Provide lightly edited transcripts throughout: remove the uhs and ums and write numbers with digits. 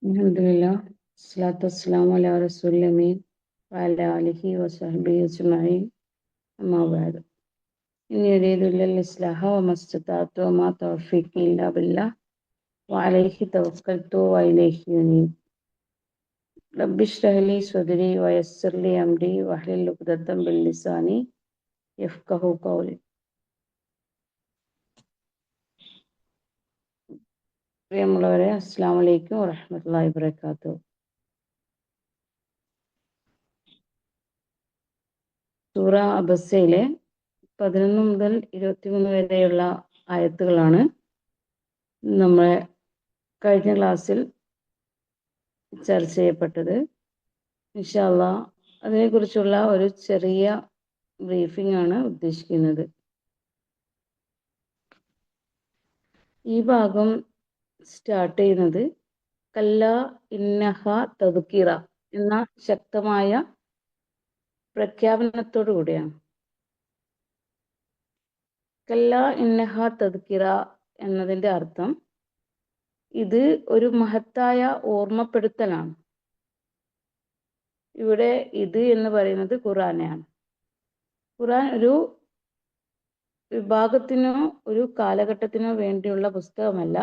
അൽഹംദുലില്ലാഹ് സ്വലാത്തു വസ്സലാമു അലാ റസൂലിൽ അമീൻ വഅലാ ആലിഹി വസഹ്ബിഹി അജ്മഈൻ അമ്മാ ബഅദ് ഇന്നി ഉരീദു ഇല്ലൽ ഇസ്ലാഹ വമാ ഇസ്തതഅതു വമാ തൗഫീഖി ഇല്ലാ ബില്ലാഹ് വഅലൈഹി തവക്കൽതു വഇലൈഹി ഉനീബ് റബ്ബി ഇശ്റഹ് ലി സ്വദ്രി വയസ്സിർ ലി അംരി വഹ്ലുൽ ഉഖ്ദതം മിൻ ലിസാനി യഫ്ഖഹു ഖൗലി. പ്രിയമുള്ളവരെ, അസ്സലാമു അലൈക്കും വറഹ്മത്തുള്ളാഹി വബറകാതുഹു. സൂറ അബസയിലെ 11 മുതൽ 23 വരെയുള്ള ആയത്തുകളാണ് നമ്മളെ കഴിഞ്ഞ ക്ലാസ്സിൽ ചർച്ച ചെയ്യപ്പെട്ടത്. ഇൻഷാ അല്ലാഹ് അതിനെക്കുറിച്ചുള്ള ഒരു ചെറിയ ബ്രീഫിംഗ് ആണ് ഉദ്ദേശിക്കുന്നത്. ഈ ഭാഗം സ്റ്റാർട്ട് ചെയ്യുന്നത് കല്ലാ ഇന്നഹ തദ്കിറ എന്ന ശക്തമായ പ്രഖ്യാപനത്തോടു കൂടിയാണ്. കല്ലാ ഇന്നഹ തദ്കിറ എന്നതിൻ്റെ അർത്ഥം ഇത് ഒരു മഹത്തായ ഓർമ്മപ്പെടുത്തലാണ്. ഇവിടെ ഇത് എന്ന് പറയുന്നത് ഖുർആനെയാണ്. ഖുർആൻ ഒരു വിഭാഗത്തിനോ ഒരു കാലഘട്ടത്തിനോ വേണ്ടിയുള്ള പുസ്തകമല്ല,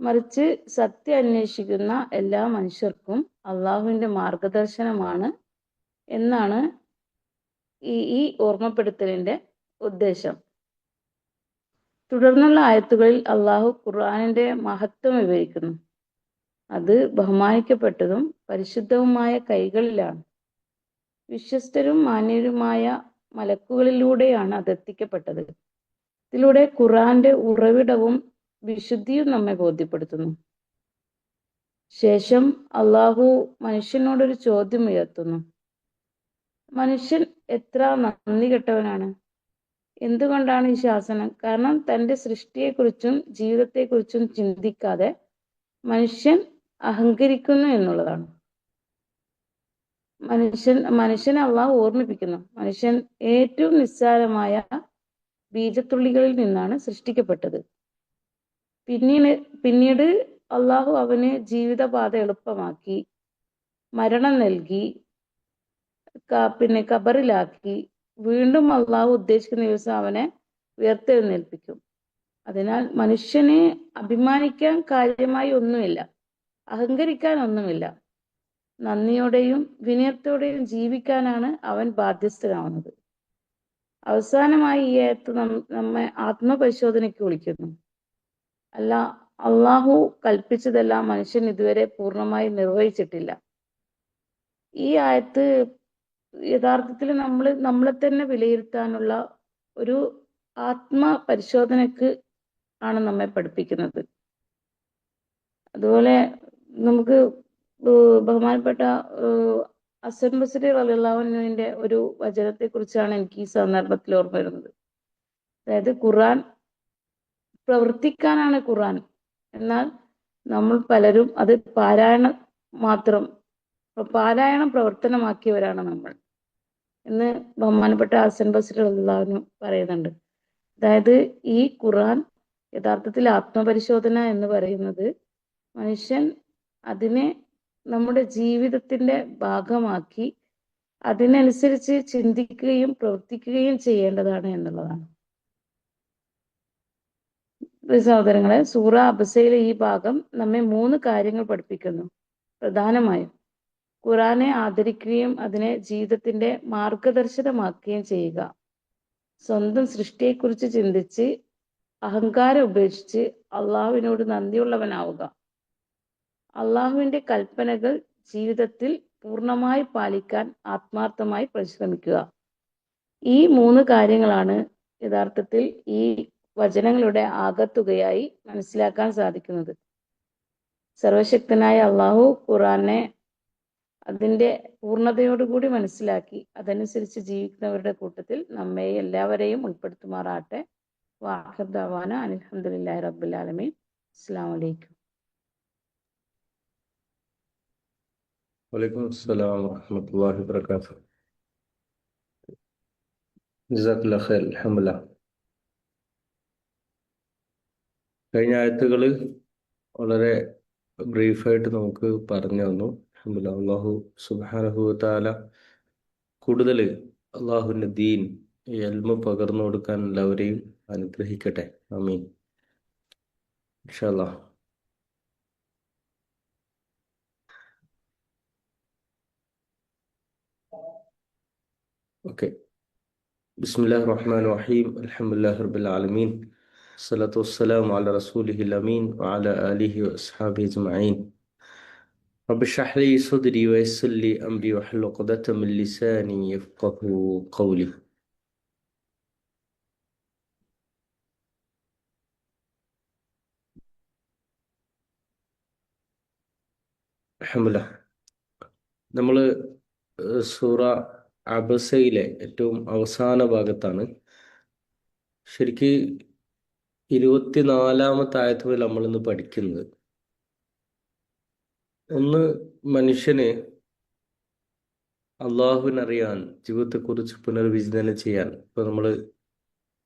മറിച്ച് സത്യം അന്വേഷിക്കുന്ന എല്ലാ മനുഷ്യർക്കും അള്ളാഹുവിൻ്റെ മാർഗദർശനമാണ് എന്നാണ് ഈ ഓർമ്മപ്പെടുത്തലിൻ്റെ ഉദ്ദേശം. തുടർന്നുള്ള ആയത്തുകളിൽ അള്ളാഹു ഖുർആനിൻ്റെ മഹത്വം വിവരിക്കുന്നു. അത് ബഹുമാനിക്കപ്പെട്ടതും പരിശുദ്ധവുമായ കൈകളിലാണ്. വിശ്വസ്തരും മാന്യരുമായ മലക്കുകളിലൂടെയാണ് അതെത്തിക്കപ്പെട്ടത്. ഇതിലൂടെ ഖുർആന്റെ ഉറവിടവും വിശുദ്ധിയും നമ്മെ ബോധ്യപ്പെടുത്തുന്നു. ശേഷം അള്ളാഹു മനുഷ്യനോടൊരു ചോദ്യം ഉയർത്തുന്നു. മനുഷ്യൻ എത്ര നന്ദി കെട്ടവനാണ്! എന്തുകൊണ്ടാണ് ഈ ശാസനം? കാരണം തൻ്റെ സൃഷ്ടിയെക്കുറിച്ചും ജീവിതത്തെക്കുറിച്ചും ചിന്തിക്കാതെ മനുഷ്യൻ അഹങ്കരിക്കുന്നു എന്നുള്ളതാണ്. മനുഷ്യനെ അള്ളാഹു ഓർമ്മിപ്പിക്കുന്നു. മനുഷ്യൻ ഏറ്റവും നിസ്സാരമായ ബീജത്തുള്ളികളിൽ നിന്നാണ് സൃഷ്ടിക്കപ്പെട്ടത്. പിന്നീട് അള്ളാഹു അവന് ജീവിതപാത എളുപ്പമാക്കി, മരണം നൽകി, ഖബറിലാക്കി. വീണ്ടും അള്ളാഹു ഉദ്ദേശിക്കുന്ന ദിവസം അവനെ ഉയർത്തെഴുന്നേൽപ്പിക്കും. അതിനാൽ മനുഷ്യന് അഭിമാനിക്കാൻ കാര്യമായി ഒന്നുമില്ല, അഹങ്കരിക്കാൻ ഒന്നുമില്ല. നന്ദിയോടെയും വിനയത്തോടെയും ജീവിക്കാനാണ് അവൻ ബാധ്യസ്ഥനാവുന്നത്. അവസാനമായി ഈ ആയത്ത് നമ്മെ ആത്മപരിശോധനയ്ക്ക് വിളിക്കുന്നു. അള്ളാഹു കൽപ്പിച്ചതെല്ലാം മനുഷ്യൻ ഇതുവരെ പൂർണ്ണമായി നിർവഹിച്ചിട്ടില്ല. ഈ ആയത്ത് യഥാർത്ഥത്തിൽ നമ്മളെ തന്നെ വിലയിരുത്താനുള്ള ഒരു ആത്മപരിശോധനയ്ക്ക് ആണ് നമ്മെ പഠിപ്പിക്കുന്നത്. അതുപോലെ നമുക്ക് ബഹുമാനപ്പെട്ട ഹസൻ ബസ്രി റളിയല്ലാഹു അൻഹുവിന്റെ ഒരു വചനത്തെ കുറിച്ചാണ് എനിക്ക് ഈ സന്ദർഭത്തിൽ ഓർമ്മ വരുന്നത്. അതായത് ഖുർആൻ പ്രവർത്തിക്കാനാണ് ഖുർആൻ, എന്നാൽ നമ്മൾ പലരും അത് പാരായണം പ്രവർത്തനമാക്കിയവരാണ് നമ്മൾ എന്ന് ബഹുമാനപ്പെട്ട ഹസൻ ബസ്രി റളിയല്ലാഹു അൻഹു പറയുന്നുണ്ട്. അതായത് ഈ ഖുർആൻ യഥാർത്ഥത്തിൽ ആത്മപരിശോധന എന്ന് പറയുന്നത് മനുഷ്യൻ അതിനെ നമ്മുടെ ജീവിതത്തിന്റെ ഭാഗമാക്കി അതിനനുസരിച്ച് ചിന്തിക്കുകയും പ്രവർത്തിക്കുകയും ചെയ്യേണ്ടതാണ് എന്നുള്ളതാണ്. സഹോദരങ്ങളെ, സൂറ അബസയിലെ ഈ ഭാഗം നമ്മെ 3 കാര്യങ്ങൾ പഠിപ്പിക്കുന്നു. പ്രധാനമായും ഖുർആനെ ആദരിക്കുകയും അതിനെ ജീവിതത്തിന്റെ മാർഗദർശനമാക്കുകയും ചെയ്യുക. സ്വന്തം സൃഷ്ടിയെക്കുറിച്ച് ചിന്തിച്ച് അഹങ്കാരം ഉപേക്ഷിച്ച് അള്ളാഹുവിനോട് നന്ദിയുള്ളവനാവുക. അള്ളാഹുവിന്റെ കൽപ്പനകൾ ജീവിതത്തിൽ പൂർണ്ണമായി പാലിക്കാൻ ആത്മാർത്ഥമായി പരിശ്രമിക്കുക. ഈ 3 കാര്യങ്ങളാണ് യഥാർത്ഥത്തിൽ ഈ വചനങ്ങളുടെ ആകത്തുകയായി മനസ്സിലാക്കാൻ സാധിക്കുന്നത്. സർവശക്തനായ അള്ളാഹു ഖുർആനെ അതിന്റെ പൂർണ്ണതയോടുകൂടി മനസ്സിലാക്കി അതനുസരിച്ച് ജീവിക്കുന്നവരുടെ കൂട്ടത്തിൽ നമ്മെ എല്ലാവരെയും ഉൾപ്പെടുത്തുമാറാട്ടെ. വാഖിർ ദഅവാന അൽഹംദുലില്ലാഹി റബ്ബിൽ ആലമീൻ. അസ്സലാമു അലൈക്കും. വലൈക്കും അസ്സലാം വറഹ്മത്തുള്ളാഹി വബറകാതുഹു. ജസാക്കല്ലാഹു ഖൈർ. അൽഹംദുലില്ലാഹ്. കഴിഞ്ഞ ആയത്തുകൾ വളരെ ബ്രീഫായിട്ട് നമുക്ക് പറഞ്ഞു തന്നു. അൽഹംദുലില്ലാ. അള്ളാഹു സുബ്ഹാനഹു വ തആല കൂടുതൽ അള്ളാഹുവിൻ്റെ ദീൻ ഈ ഇൽമ് പകർന്നു കൊടുക്കാൻ എല്ലാവരെയും അനുഗ്രഹിക്കട്ടെ. ആമീൻ. ഇൻഷാ അല്ലാഹ്. ഓക്കെ. ബിസ്മില്ലാഹിർ റഹ്മാനിർ റഹീം. അൽഹംദുലില്ലാഹി റബ്ബിൽ ആലമീൻ. الصلاة والسلام على رسوله الأمين وعلى آله وأصحابه أجمعين. رب اشرح لي صدري ويسر لي أمري واحلل عقدة من لساني يفقهوا قولي. അൽഹംദുലില്ലാ. നമ്മൾ സൂറ അബസയിലെ ഏറ്റവും അവസാന ഭാഗത്താണ്. ശരിക്ക് 24-ാമത്തെ ആയത്ത് മുതൽ നമ്മളിന്ന് പഠിക്കുന്നത്. ഒന്ന്, മനുഷ്യന് അള്ളാഹുവിനറിയാൻ, ജീവിതത്തെക്കുറിച്ച് പുനർവിചിന്തനം ചെയ്യാൻ.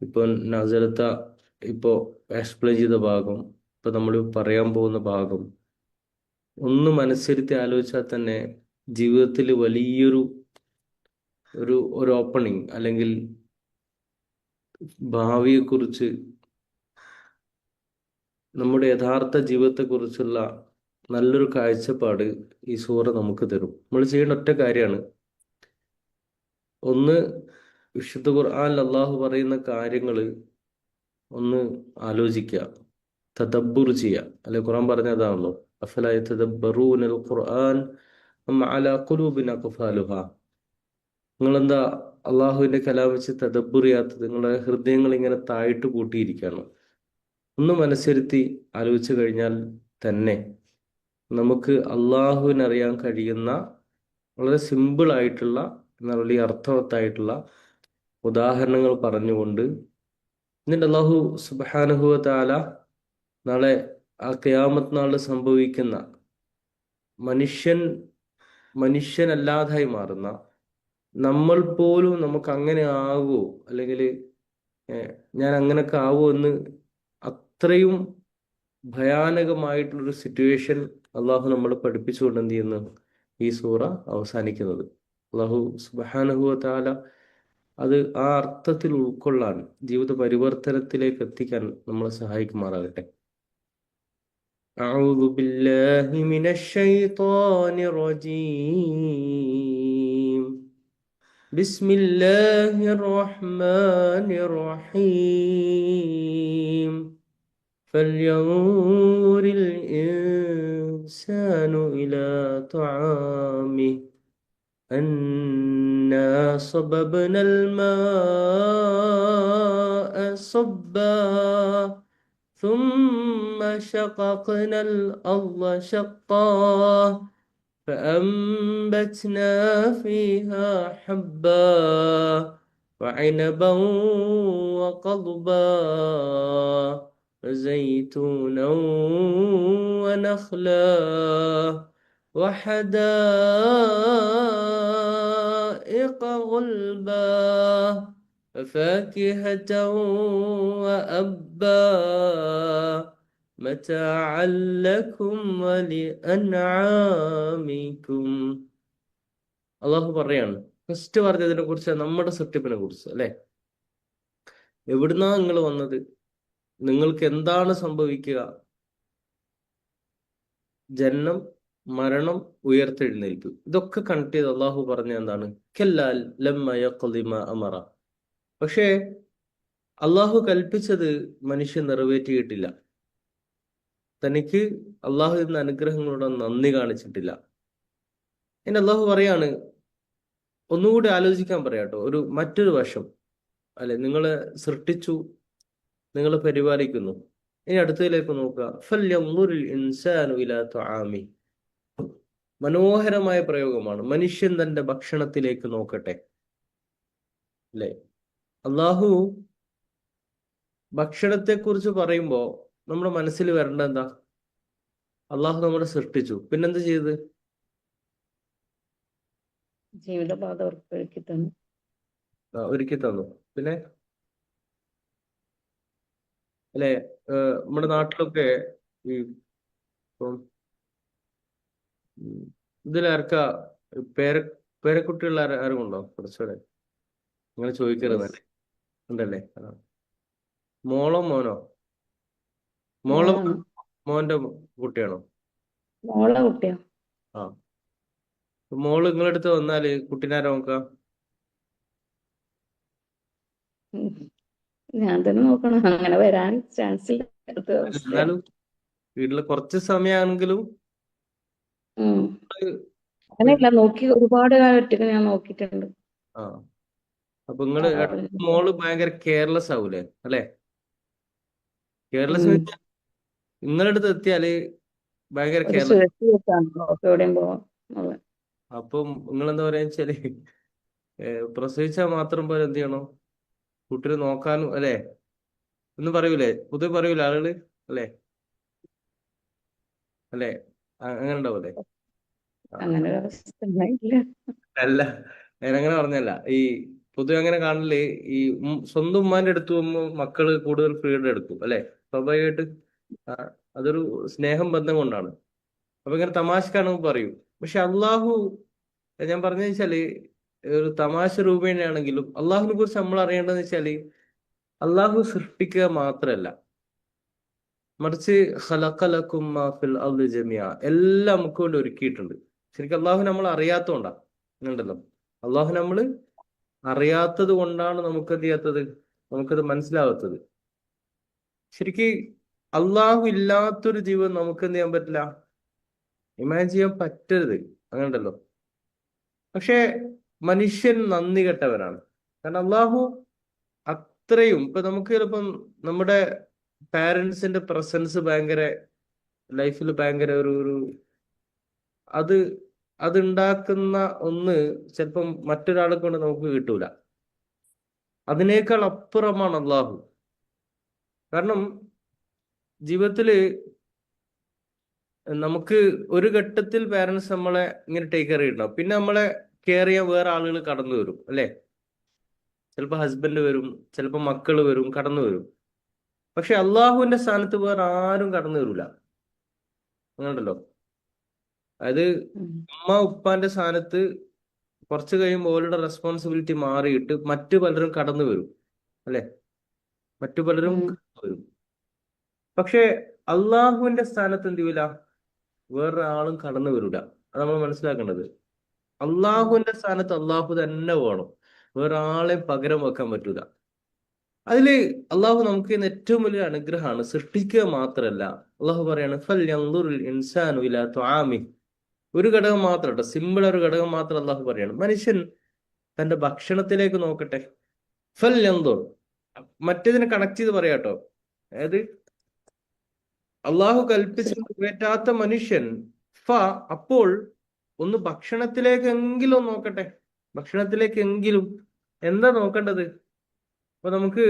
ഇപ്പോൾ നസലത്ത ഇപ്പോൾ എക്സ്പ്ലെയിൻ ചെയ്ത ഭാഗം, ഇപ്പോൾ നമ്മൾ പറയാൻ പോകുന്ന ഭാഗം ഒന്ന് മനസ്സിരുത്തി ആലോചിച്ചാൽ തന്നെ ജീവിതത്തിൽ വലിയൊരു ഒരു ഓപ്പണിങ്, അല്ലെങ്കിൽ ഭാവിയെക്കുറിച്ച്, നമ്മുടെ യഥാർത്ഥ ജീവിതത്തെക്കുറിച്ചുള്ള നല്ലൊരു കാഴ്ചപ്പാട് ഈ സൂറ നമുക്ക് തരും. നമ്മൾ ചെയ്യേണ്ട ഒറ്റ കാര്യമാണ്, ഒന്ന് വിശുദ്ധ ഖുർആനിൽ അള്ളാഹു പറയുന്ന കാര്യങ്ങൾ ഒന്ന് ആലോചിക്കുക, തദബ്ബുർ ചെയ്യുക. അല്ലെ, ഖുർആൻ പറഞ്ഞതാണല്ലോ, അഫലാ യതദബ്ബറൂനൽ ഖുർആൻ അം അലാ ഖുലൂബിൻ അഖ്ഫാലുഹാ. നിങ്ങളെന്താ അള്ളാഹുവിന്റെ കലാം വെച്ച് തദബ്ബുർ ചെയ്യാത്തത്? നിങ്ങളുടെ ഹൃദയങ്ങൾ ഇങ്ങനെ താഴിട്ട് കൂട്ടിയിരിക്കുകയാണ്. ഒന്ന് മനസ്സിരുത്തി ആലോചിച്ചു കഴിഞ്ഞാൽ തന്നെ നമുക്ക് അള്ളാഹുവിനറിയാൻ കഴിയുന്ന വളരെ സിമ്പിൾ ആയിട്ടുള്ള, എന്നാൽ വലിയ അർത്ഥവത്തായിട്ടുള്ള ഉദാഹരണങ്ങൾ പറഞ്ഞുകൊണ്ട്, എന്നിട്ട് അള്ളാഹു സുബ്ഹാനഹു വ തആല നാളെ ആ ഖിയാമത്ത് നാളിൽ സംഭവിക്കുന്ന മനുഷ്യനല്ലാതായി മാറുന്ന, നമ്മൾ പോലും നമുക്ക് അങ്ങനെ ആകുമോ, അല്ലെങ്കിൽ ഞാൻ അങ്ങനൊക്കെ ആവുമോ എന്ന് അത്രയും ഭയാനകമായിട്ടുള്ളൊരു സിറ്റുവേഷൻ അള്ളാഹു നമ്മളെ പഠിപ്പിച്ചുകൊണ്ട് എന്ത് ചെയ്യുന്നു ഈ സൂറ അവസാനിക്കുന്നത്. അള്ളാഹു സുബ്ഹാനഹു വ തആല അത് ആ അർത്ഥത്തിൽ ഉൾക്കൊള്ളാൻ, ജീവിത പരിവർത്തനത്തിലേക്ക് എത്തിക്കാൻ നമ്മളെ സഹായിക്കുമാറാകട്ടെ. أعوذ بالله من الشيطان الرجيم. بسم الله الرحمن الرحيم. فلينظر الإنسان إلى طعامه أنا صببنا الماء صبا ثم شققنا الأرض شقا فأنبتنا فيها حبا وعنبا وقضبا وزيتونا ونخلا وحدائق غلبا وفاكهة وأبا متاعا لكم ولأنعامكم. അള്ളാഹു പറയാണ്, ഫസ്റ്റ് പറഞ്ഞതിനെ കുറിച്ച്, നമ്മുടെ സൃഷ്ടിപ്പിനെ കുറിച്ച് അല്ലെ. എവിടുന്നാ നിങ്ങൾ വന്നത്? നിങ്ങൾക്ക് എന്താണ് സംഭവിക്കുക? ജനനം, മരണം, ഉയർത്തെഴുന്നേൽപ്പ്, ഇതൊക്കെ കണക്ട് ചെയ്ത് അള്ളാഹു പറഞ്ഞ എന്താണ്? കല്ലാൽ ലമ്മ യഖ്ളി മാ അമറ. പക്ഷേ അള്ളാഹു കൽപ്പിച്ചത് മനുഷ്യൻ നിറവേറ്റിയിട്ടില്ല. തനിക്ക് അള്ളാഹു എന്ന അനുഗ്രഹങ്ങളോട് നന്ദി കാണിച്ചിട്ടില്ല. ഇനി അള്ളാഹു പറയാണ്, ഒന്നുകൂടി ആലോചിക്കാൻ പറയാട്ടോ, മറ്റൊരു വശം അല്ലെ. നിങ്ങളെ സൃഷ്ടിച്ചു, നിങ്ങളെ പരിപാലിക്കുന്നു. ഇനി അടുത്തതിലേക്ക് നോക്കുക. ഫല്യൻദുറിൽ ഇൻസാനു ഇലാ തആമി. മനോഹരമായ പ്രയോഗമാണ്. മനുഷ്യൻ തന്റെ ഭക്ഷണത്തിലേക്ക് നോക്കട്ടെ അല്ലെ. അള്ളാഹു ഭക്ഷണത്തെക്കുറിച്ച് പറയുമ്പോൾ നമ്മുടെ മനസ്സിൽ വരേണ്ട എന്താ? അള്ളാഹു നമ്മളെ സൃഷ്ടിച്ചു, പിന്നെന്ത് ചെയ്ത്? ജീവിതപാത ഒരുക്കി തന്നു. ഒരുക്കി തന്നു. പിന്നെ അല്ലെ, നമ്മുടെ നാട്ടിലൊക്കെ ഈ ഇപ്പം ഉം. ഇതിലാർക്കാ പേര പേരക്കുട്ടികൾ ആരും ഉണ്ടോ? കുറച്ചുകൂടെ നിങ്ങൾ യെസ്. ചോദിക്കരുതല്ലേ. ഉണ്ടല്ലേ? മോളോ മോനോ? മോളെ മോളാണ്. മോന്റെ കുട്ടിയാണോ? മോളെ കുട്ടിയാ. ആ. മോള് നിങ്ങളടുത്ത് വന്നാല് കുട്ടീനാരാ നോക്കാം? ഉം. ഞാൻ തന്നെ നോക്കണം. അങ്ങനെ വരാൻ ചാൻസ് ഇല്ലാത്ത അവസ്ഥയാണ്. എന്നാലും വീട്ടില് കുറച്ച് സമയമാണെങ്കിലും ഉം. പിന്നെ അങ്ങനെയല്ല, നോക്കി ഒരുപാട് കാലത്തേക്ക് ഞാൻ നോക്കിയിട്ടുണ്ട്. ആ അപ്പൊ നിങ്ങള് മോള് ഭയങ്കര കെയർലെസ് ആവൂലേ അല്ലെ? കെയർലെസ് ഉം. നിങ്ങളുടെ അടുത്ത് എത്തിയാല് ഭയങ്കര ഒരു കെയർലെസ്. സുരക്ഷ വെച്ചാണ് എവിടെയും പോവാൻ. അപ്പം നിങ്ങൾ എന്താ പറയാ വെച്ചാല് പ്രസവിച്ചാൽ മാത്രം പോലെ എന്ത് ചെയ്യണം? കുട്ടിനെ നോക്കാനും അല്ലെ എന്ന് പറയൂലേ? പൊതുവെ പറയൂലേ ആളുകള്? അല്ലെ? അല്ലെ? അങ്ങനെ ഉണ്ടാവൂലേ? ആ. അങ്ങനെ ഒരു അവസ്ഥ ഉണ്ടായിട്ടില്ല. അല്ല, ഞാനങ്ങനെ പറഞ്ഞല്ല. ഈ പൊതുവെ അങ്ങനെ കാണല് ഈ സ്വന്തം ഉമ്മാന്റെ അടുത്ത് പോകുമ്പോൾ മക്കള് കൂടുതൽ ഫ്രീഡം എടുക്കും അല്ലെ? സ്വാഭാവികമായിട്ട്. ആ, അതൊരു സ്നേഹം ബന്ധം കൊണ്ടാണ്. അപ്പൊ ഇങ്ങനെ തമാശക്കാണെന്ന് പറയും. പക്ഷെ അള്ളാഹു, ഞാൻ പറഞ്ഞു വെച്ചാല് ഒരു തമാശ രൂപേണയാണെങ്കിലും അള്ളാഹുവിനെ കുറിച്ച് നമ്മൾ അറിയേണ്ടതെന്ന് വെച്ചാല് അള്ളാഹു സൃഷ്ടിക്കുക മാത്രമല്ല, മറിച്ച് ഖലഖലകും മാ ഫിൽ അർളി ജമിഅ, എല്ലാം നമുക്ക് വേണ്ടി ഒരുക്കിയിട്ടുണ്ട്. ശരിക്കും അള്ളാഹു നമ്മൾ അറിയാത്തോണ്ടാ ഉണ്ടല്ലോ. അള്ളാഹു നമ്മൾ അറിയാത്തത് കൊണ്ടാണ് നമുക്ക് എന്ത് ചെയ്യാത്തത്, നമുക്കത് മനസ്സിലാവാത്തത്. ശരിക്ക് അള്ളാഹു ഇല്ലാത്തൊരു ജീവിതം നമുക്ക് എന്ത് ചെയ്യാൻ പറ്റില്ല, ഇമാജിൻ ചെയ്യാൻ പറ്റരുത്. അങ്ങനെ ഉണ്ടല്ലോ. പക്ഷേ മനുഷ്യൻ നന്ദി കെട്ടവനാണ്. കാരണം അള്ളാഹു അത്രയും ഇപ്പൊ നമുക്ക് ചിലപ്പം നമ്മുടെ പാരന്റ്സിന്റെ പ്രസൻസ് ഭയങ്കര ലൈഫിൽ ഭയങ്കര ഒരു അത് അതുണ്ടാക്കുന്ന ഒന്ന് ചിലപ്പം മറ്റൊരാളെ കൊണ്ട് നമുക്ക് കിട്ടൂല. അതിനേക്കാൾ അപ്പുറമാണ് അള്ളാഹു. കാരണം ജീവിതത്തില് നമുക്ക് ഒരു ഘട്ടത്തിൽ പാരന്റ്സ് നമ്മളെ ഇങ്ങനെ ടേക്ക് കെയർ ചെയ്യണ്ടാവും. പിന്നെ നമ്മളെ കെയർ ചെയ്യാൻ വേറെ ആളുകൾ കടന്നു വരും അല്ലെ? ചിലപ്പോൾ ഹസ്ബൻഡ് വരും, ചിലപ്പോൾ മക്കള് വരും, കടന്നു വരും. പക്ഷെ അള്ളാഹുവിന്റെ സ്ഥാനത്ത് വേറെ ആരും കടന്നു വരൂല. അങ്ങനെയുണ്ടല്ലോ. അതായത് ഉം. ഉമ്മ ഉപ്പാന്റെ സ്ഥാനത്ത് കുറച്ച് കഴിയുമ്പോൾ ഓരുടെ റെസ്പോൺസിബിലിറ്റി മാറിയിട്ട് മറ്റു പലരും കടന്നു വരും അല്ലെ? മറ്റു പലരും ഉം. കടന്നു വരും. പക്ഷെ അള്ളാഹുവിന്റെ സ്ഥാനത്ത് എന്ത് ചെയ്യൂല, വേറെ ആളും കടന്നു വരൂല. അത് നമ്മൾ മനസ്സിലാക്കേണ്ടത്. ഉം. അള്ളാഹുവിന്റെ സ്ഥാനത്ത് അള്ളാഹു തന്നെ വേണം, വേറെ ആളെ പകരം വെക്കാൻ പറ്റൂല. അതില് അള്ളാഹു നമുക്ക് ഇന്ന് ഏറ്റവും വലിയ അനുഗ്രഹമാണ്, സൃഷ്ടിക്കുക മാത്രമല്ല. അള്ളാഹു പറയാണ് ഫൽയൻദുറിൽ ഇൻസാനു ഇലാ തുആമി. ഒരു ഘടകം മാത്രം കേട്ടോ, സിമ്പിൾ ഒരു ഘടകം മാത്രം അള്ളാഹു പറയാണ്, മനുഷ്യൻ തന്റെ ഭക്ഷണത്തിലേക്ക് നോക്കട്ടെ. ഫൽയൻദുർ, മറ്റേതിനെ കണക്ട് ചെയ്ത് പറയാട്ടോ. അതായത് അള്ളാഹു കൽപ്പിച്ചിട്ട് നിറവേറ്റാത്ത മനുഷ്യൻ അപ്പോൾ ഒന്ന് ഭക്ഷണത്തിലേക്കെങ്കിലും നോക്കട്ടെ. ഭക്ഷണത്തിലേക്കെങ്കിലും എന്താ നോക്കേണ്ടത്? അപ്പൊ നമുക്ക്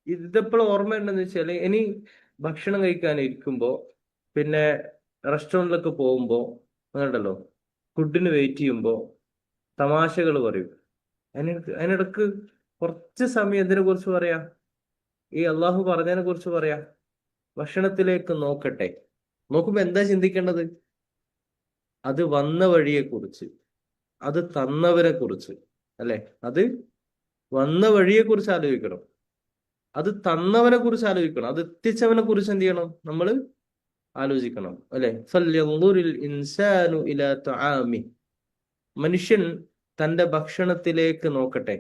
ഇതെപ്പോഴും ഓർമ്മയുണ്ടെന്ന് വെച്ചാല്, ഇനി ഭക്ഷണം കഴിക്കാനിരിക്കുമ്പോ പിന്നെ റെസ്റ്റോറൻറ്റിലൊക്കെ പോകുമ്പോ അങ്ങനെയുണ്ടല്ലോ, ഫുഡിന് വെയിറ്റ് ചെയ്യുമ്പോ തമാശകൾ പറയും. അതിനിടക്ക് കുറച്ച് സമയം എന്തിനെ കുറിച്ച് പറയാ? ഈ അള്ളാഹു പറഞ്ഞതിനെ കുറിച്ച് പറയാ. ഭക്ഷണത്തിലേക്ക് നോക്കട്ടെ. നോക്കുമ്പോ എന്താ ചിന്തിക്കേണ്ടത്? അത് വന്ന വഴിയെ കുറിച്ച്, അത് തന്നവരെ കുറിച്ച് അല്ലെ? അത് വന്ന വഴിയെ കുറിച്ച് ആലോചിക്കണം, അത് തന്നവനെ കുറിച്ച് ആലോചിക്കണം, അത് എത്തിച്ചവനെ കുറിച്ച് എന്ത് ചെയ്യണം, നമ്മൾ ആലോചിക്കണം അല്ലെ? ഫൽയൻദുറിൽ ഇൻസാനു ഇലാ തുആമി, മനുഷ്യൻ തന്റെ ഭക്ഷണത്തിലേക്ക് നോക്കട്ടെ.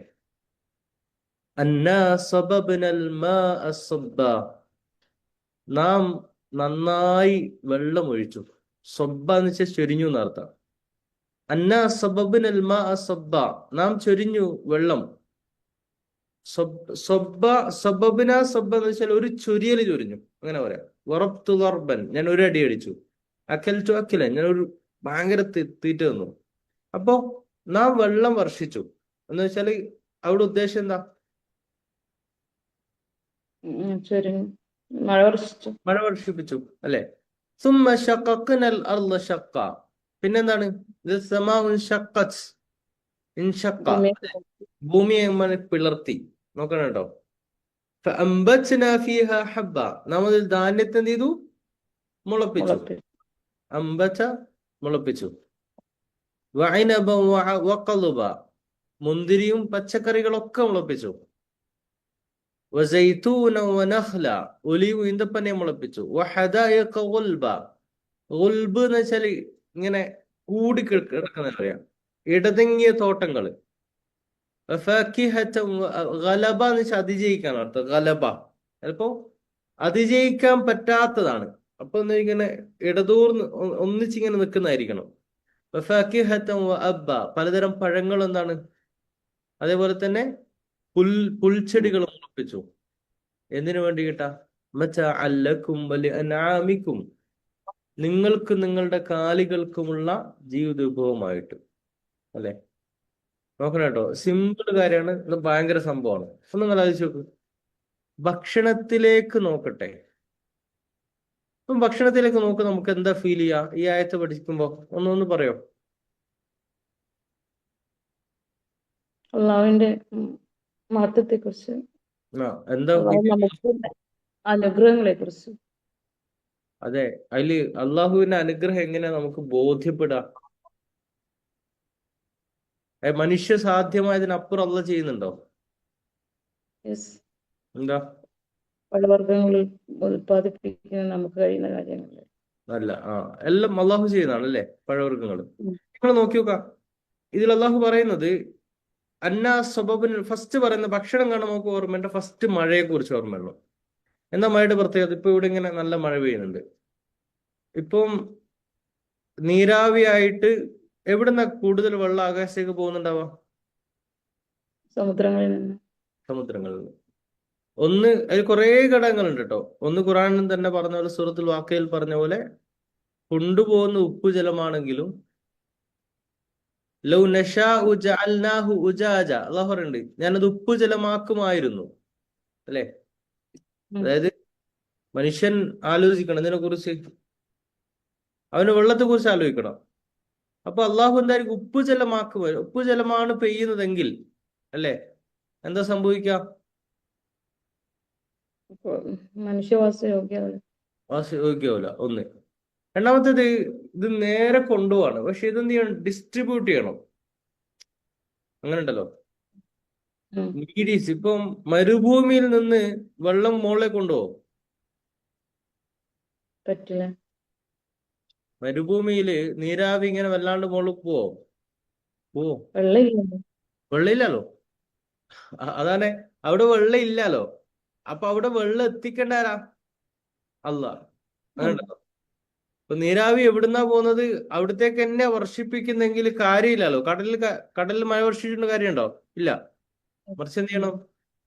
അന്നാ സബബ്നൽ മാഅ സബ്ബാ, നാം നന്നായി വെള്ളം ഒഴിച്ചു. സബ്ബ എന്ന് വെച്ചാൽ ചൊരിഞ്ഞു എന്നർത്ഥം. അന്നാ സബബ്നൽ മാഅ സബ്ബാ, നാം ചൊരിഞ്ഞു വെള്ളം. സബബിന സബ്ബ എന്ന് വെച്ചാൽ ഒരു ചൊരിയൽ ചൊരിഞ്ഞു, അങ്ങനെ പറയാം. വറബ്തു ദർബൻ, ഞാൻ ഒരു അടി അടിച്ചു. അക്കൽറ്റു അക്കിലൻ, ഞാൻ ഒരു ഭയങ്കര തീറ്റ തന്നു. അപ്പോ നാം വെള്ളം വർഷിച്ചു എന്ന് വെച്ചാല് അവിടെ ഉദ്ദേശം എന്താ? ശരി. മഴ വർഷിച്ചു. മഴ വർഷിപ്പിച്ചു അല്ലെ? സുമ്മ ശഖഖ്നൽ അർള ശഖ്ഖ, പിന്നെന്താണ്? ഇത് സമാഉൻ ശഖ്ഖത്, ഇൻശഖ്ഖ, ഭൂമി ഭൂമിയെ നമ്മൾ പിളർത്തി. നോക്കണം കേട്ടോ. ഫഅംബത്നാ ഫീഹാ ഹബ്ബ, നാം അതിൽ ധാന്യത്തെ എന്ത് ചെയ്തു? മുളപ്പിച്ചു. മുളപ്പിച്ചു. അംബത മുളപ്പിച്ചു. വഖളുബ, മുന്തിരിയും പച്ചക്കറികളൊക്കെ മുളപ്പിച്ചു. വസൈതൂന വനഖ്ല, ഒലിവ് ഈന്തപ്പനെ മുളപ്പിച്ചു. വഹദായിഖ ഗുൽബ, ഗുൽബ് എന്ന് വെച്ചാൽ ഇങ്ങനെ കൂടി കിടക്കുന്ന പറയാം, ഇടതിങ്ങിയ തോട്ടങ്ങള്. ഗലബ എന്ന് വെച്ചാൽ അതിജയിക്കാൻ അർത്ഥം. ഗലബ ചിലപ്പോ അതിജയിക്കാൻ പറ്റാത്തതാണ്, അപ്പൊ ഇങ്ങനെ ഇടതൂർന്ന് ഒന്നിച്ചിങ്ങനെ നിൽക്കുന്നതായിരിക്കണം. പലതരം പഴങ്ങൾ എന്താണ്, അതേപോലെ തന്നെ പുൽച്ചെടികൾ മുളപ്പിച്ചു. എന്തിനു വേണ്ടിയിട്ടാ? മതഅല്ലക്കും വലിഅൻആമിക്കും, നിങ്ങൾക്ക് നിങ്ങളുടെ കാലികൾക്കുമുള്ള ജീവിതോപയോഗമായിട്ട്. അല്ലെ, നോക്കണം കേട്ടോ, സിമ്പിൾ കാര്യമാണ്, ഇത് ഭയങ്കര സംഭവമാണ്. ഒന്ന് നിങ്ങൾ ആലോചിച്ച് നോക്ക്. ഭക്ഷണത്തിലേക്ക് നോക്കട്ടെ. ഇപ്പം ഭക്ഷണത്തിലേക്ക് നോക്ക്, നമുക്ക് എന്താ ഫീൽ ചെയ്യാ ഈ ആയത്ത് പഠിക്കുമ്പോ? ഒന്ന് പറയോ? അള്ളാഹുവിന്റെ മഹത്വത്തെ കുറിച്ച്, എന്താ അനുഗ്രഹങ്ങളെ കുറിച്ച്. അതെ, അതില് അള്ളാഹുവിന്റെ അനുഗ്രഹം എങ്ങനെയാ നമുക്ക് ബോധ്യപ്പെടാം? മനുഷ്യ സാധ്യമായതിനപ്പുറം അള്ള ചെയ്യുന്നുണ്ടോ? എന്താ? പഴവർഗ്ഗങ്ങൾ ഉൽപ്പാദിപ്പിക്കാൻ നമുക്ക് കഴിയുന്ന കാര്യങ്ങൾ അല്ല, എല്ലാം അള്ളാഹു ചെയ്യുന്നതാണ് അല്ലേ, പഴവർഗ്ഗങ്ങൾ. നിങ്ങൾ നോക്കി നോക്കാം, ഇതിൽ അള്ളാഹു പറയുന്നത് സബബിന് ഫസ്റ്റ് പറയുന്ന ഭക്ഷണം കാണാൻ നമുക്ക് ഓർമ്മയുണ്ട്. ഫസ്റ്റ് മഴയെ കുറിച്ച് ഓർമ്മയുള്ളൂ. എന്താ മഴയുടെ പ്രത്യേകത? ഇപ്പൊ ഇവിടെ ഇങ്ങനെ നല്ല മഴ പെയ്യുന്നുണ്ട്. ഇപ്പം നീരാവിയായിട്ട് എവിടുന്ന കൂടുതൽ വെള്ളം ആകാശത്തേക്ക് പോകുന്നുണ്ടാവാം? സമുദ്രങ്ങളിൽ നിന്ന്. ഒന്ന്, അതിൽ കുറെ ഘടകങ്ങളുണ്ട് കേട്ടോ. ഒന്ന് ഖുറാനിൽ തന്നെ പറഞ്ഞ പോലെ, സൂറത്തുൽ വാഖയിൽ പറഞ്ഞ പോലെ, കൊണ്ടുപോകുന്ന ഉപ്പുജലമാണെങ്കിലും ലൗ നശാഉ ജഅൽനാഹു ഉജാജ, അല്ലാഹു പറയുന്നുണ്ട്, ഞാനത് ഉപ്പുജലമാക്കുമായിരുന്നു. അല്ലെ, അതായത് മനുഷ്യൻ ആലോചിക്കണം ഇതിനെ കുറിച്ച്, അവന് വെള്ളത്തെ കുറിച്ച് ആലോചിക്കണം. അപ്പൊ അള്ളാഹു എന്തായിരിക്കും? ഉപ്പുജലമാണ് പെയ്യുന്നതെങ്കിൽ അല്ലെ, എന്താ സംഭവിക്കാം? യോഗ്യാവില്ല. ഒന്ന്. രണ്ടാമത്തേത്, ഇത് നേരെ കൊണ്ടുപോവാണ്, പക്ഷെ ഇതെന്ത് ചെയ്യണം? ഡിസ്ട്രിബ്യൂട്ട് ചെയ്യണം. അങ്ങനെ ഉണ്ടല്ലോ, ഇപ്പം മരുഭൂമിയിൽ നിന്ന് വെള്ളം മുകളിൽ കൊണ്ടുപോകും? പറ്റില്ല. മരുഭൂമിയില് നീരാവി ഇങ്ങനെ വല്ലാണ്ട് മുകളിൽ പോവോ? വെള്ളമില്ലല്ലോ. അതാണ്, അവിടെ വെള്ളം ഇല്ലല്ലോ. അപ്പൊ അവിടെ വെള്ളം എത്തിക്കേണ്ട ആരാ? അല്ലാഹ്. അങ്ങനെയുണ്ടല്ലോ. ഇപ്പൊ നീരാവി എവിടുന്നാ പോകുന്നത്? അവിടത്തേക്ക് എന്നെ വർഷിപ്പിക്കുന്നെങ്കിൽ കാര്യമില്ലല്ലോ. കടലിൽ മഴ വർഷിച്ചിട്ട് കാര്യമുണ്ടോ? ഇല്ല. മറിച്ച് എന്ത് ചെയ്യണം?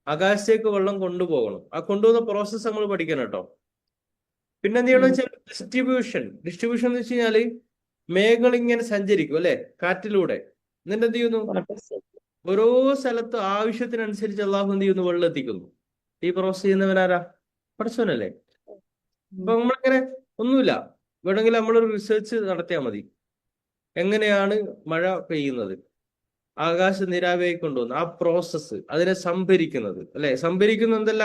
ആകാശത്തേക്ക് വെള്ളം കൊണ്ടുപോകണം. ആ കൊണ്ടുപോകുന്ന പ്രോസസ്സ് നമ്മൾ പഠിക്കണം കേട്ടോ. പിന്നെ എന്ത് ചെയ്യണം വെച്ചാൽ ഡിസ്ട്രിബ്യൂഷൻ എന്ന് വെച്ച് കഴിഞ്ഞാല് മേഘങ്ങൾ ഇങ്ങനെ സഞ്ചരിക്കും അല്ലെ, കാറ്റിലൂടെ. എന്നിട്ട് എന്ത് ചെയ്യുന്നു? ഓരോ സ്ഥലത്ത് ആവശ്യത്തിനനുസരിച്ച് അള്ളാഹു എന്ത് ചെയ്യുന്നു? വെള്ളം എത്തിക്കുന്നു. ഈ പ്രോസസ് ചെയ്യുന്നവനാരാ? പടച്ചവനല്ലേ. അപ്പൊ നമ്മളിങ്ങനെ ഒന്നുമില്ല, വേണമെങ്കിൽ നമ്മളൊരു റിസർച്ച് നടത്തിയാൽ മതി. എങ്ങനെയാണ് മഴ പെയ്യുന്നത്? ആകാശ നീരാവിയായി കൊണ്ടുവന്ന് ആ പ്രോസസ്സ്, അതിനെ സംഭരിക്കുന്നത് അല്ലെ. സംഭരിക്കുന്ന എന്തല്ല,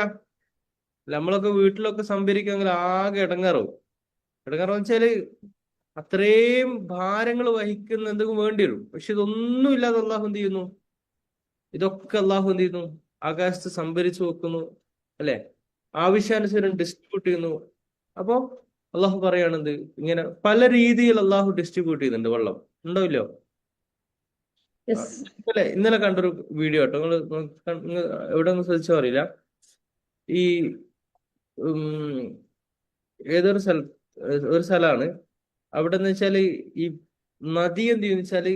നമ്മളൊക്കെ വീട്ടിലൊക്കെ സംഭരിക്കുമെങ്കിൽ ആകെ ഇടങ്ങാറാവും. വെച്ചാല് അത്രയും ഭാരങ്ങൾ വഹിക്കുന്ന എന്തെങ്കിലും വേണ്ടി വരും. പക്ഷെ ഇതൊന്നും ഇല്ലാതെ അള്ളാഹു എന്ത് ചെയ്യുന്നു? ഇതൊക്കെ അള്ളാഹു എന്ത് ചെയ്യുന്നു? ആകാശത്ത് സംഭരിച്ചു വെക്കുന്നു അല്ലെ, ആവശ്യാനുസരണം ഡിസ്ട്രിബ്യൂട്ട് ചെയ്യുന്നു. അപ്പോ അള്ളാഹു പറയുകയാണെന്ത്, ഇങ്ങനെ പല രീതിയിൽ അള്ളാഹു ഡിസ്ട്രിബ്യൂട്ട് ചെയ്യുന്നുണ്ട് വെള്ളം. ഉണ്ടോല്ലോ? ഇന്നലെ കണ്ടൊരു വീഡിയോ കേട്ടോ, നിങ്ങൾ എവിടെ ഒന്ന് ശ്രദ്ധിച്ചോ അറിയില്ല. ഈ ഏതൊരു ഒരു സ്ഥലമാണ് അവിടെ എന്ന് വെച്ചാല് ഈ നദി എന്ത് ചെയ്യുന്ന വെച്ചാല്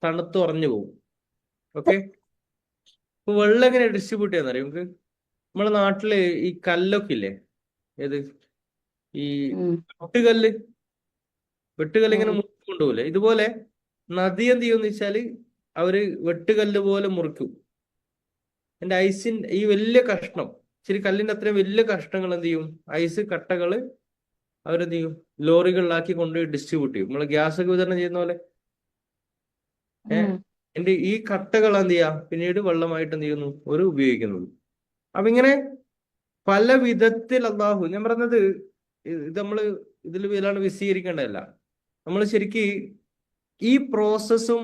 തണുത്ത് ഉറഞ്ഞു പോകും. ഓക്കെ, ഇപ്പൊ വെള്ളം എങ്ങനെ ഡിസ്ട്രിബ്യൂട്ട് ചെയ്യാന്ന് അറിയാം നമുക്ക്? നമ്മളെ നാട്ടില് ഈ കല്ലൊക്കെ ഇല്ലേ, ഏത് ഈ വെട്ടുകല്ല് ഇങ്ങനെ മുറിച്ചു കൊണ്ടുപോകില്ലേ, ഇതുപോലെ നദി എന്ത് ചെയ്യുമെന്ന് വെച്ചാല് അവര് വെട്ടുകല്ല് പോലെ മുറിക്കും. എന്റെ ഈ വലിയ കഷ്ണം, ശരി കല്ലിന്റെ അത്രയും വലിയ കഷ്ണങ്ങൾ എന്ത് ചെയ്യും? ഐസ് കട്ടകള് അവരെന്ത് ചെയ്യും? ലോറികളിലാക്കി കൊണ്ടുപോയി ഡിസ്ട്രിബ്യൂട്ട് ചെയ്യും. നമ്മള് ഗ്യാസ് ഒക്കെ വിതരണം ചെയ്യുന്ന പോലെ. എന്റെ ഈ കട്ടകൾ എന്ത് ചെയ്യാ പിന്നീട് വെള്ളമായിട്ട് എന്ത് ചെയ്യുന്നു? ഒരു ഉപയോഗിക്കുന്നത്. അപ്പൊ ഇങ്ങനെ പല വിധത്തിൽ അള്ളാഹു, ഞാൻ പറഞ്ഞത് ഇത് നമ്മള് ഇതിൽ വല്ലാണ്ട് വിശദീകരിക്കേണ്ടതല്ല. നമ്മൾ ശരിക്ക് ഈ പ്രോസസ്സും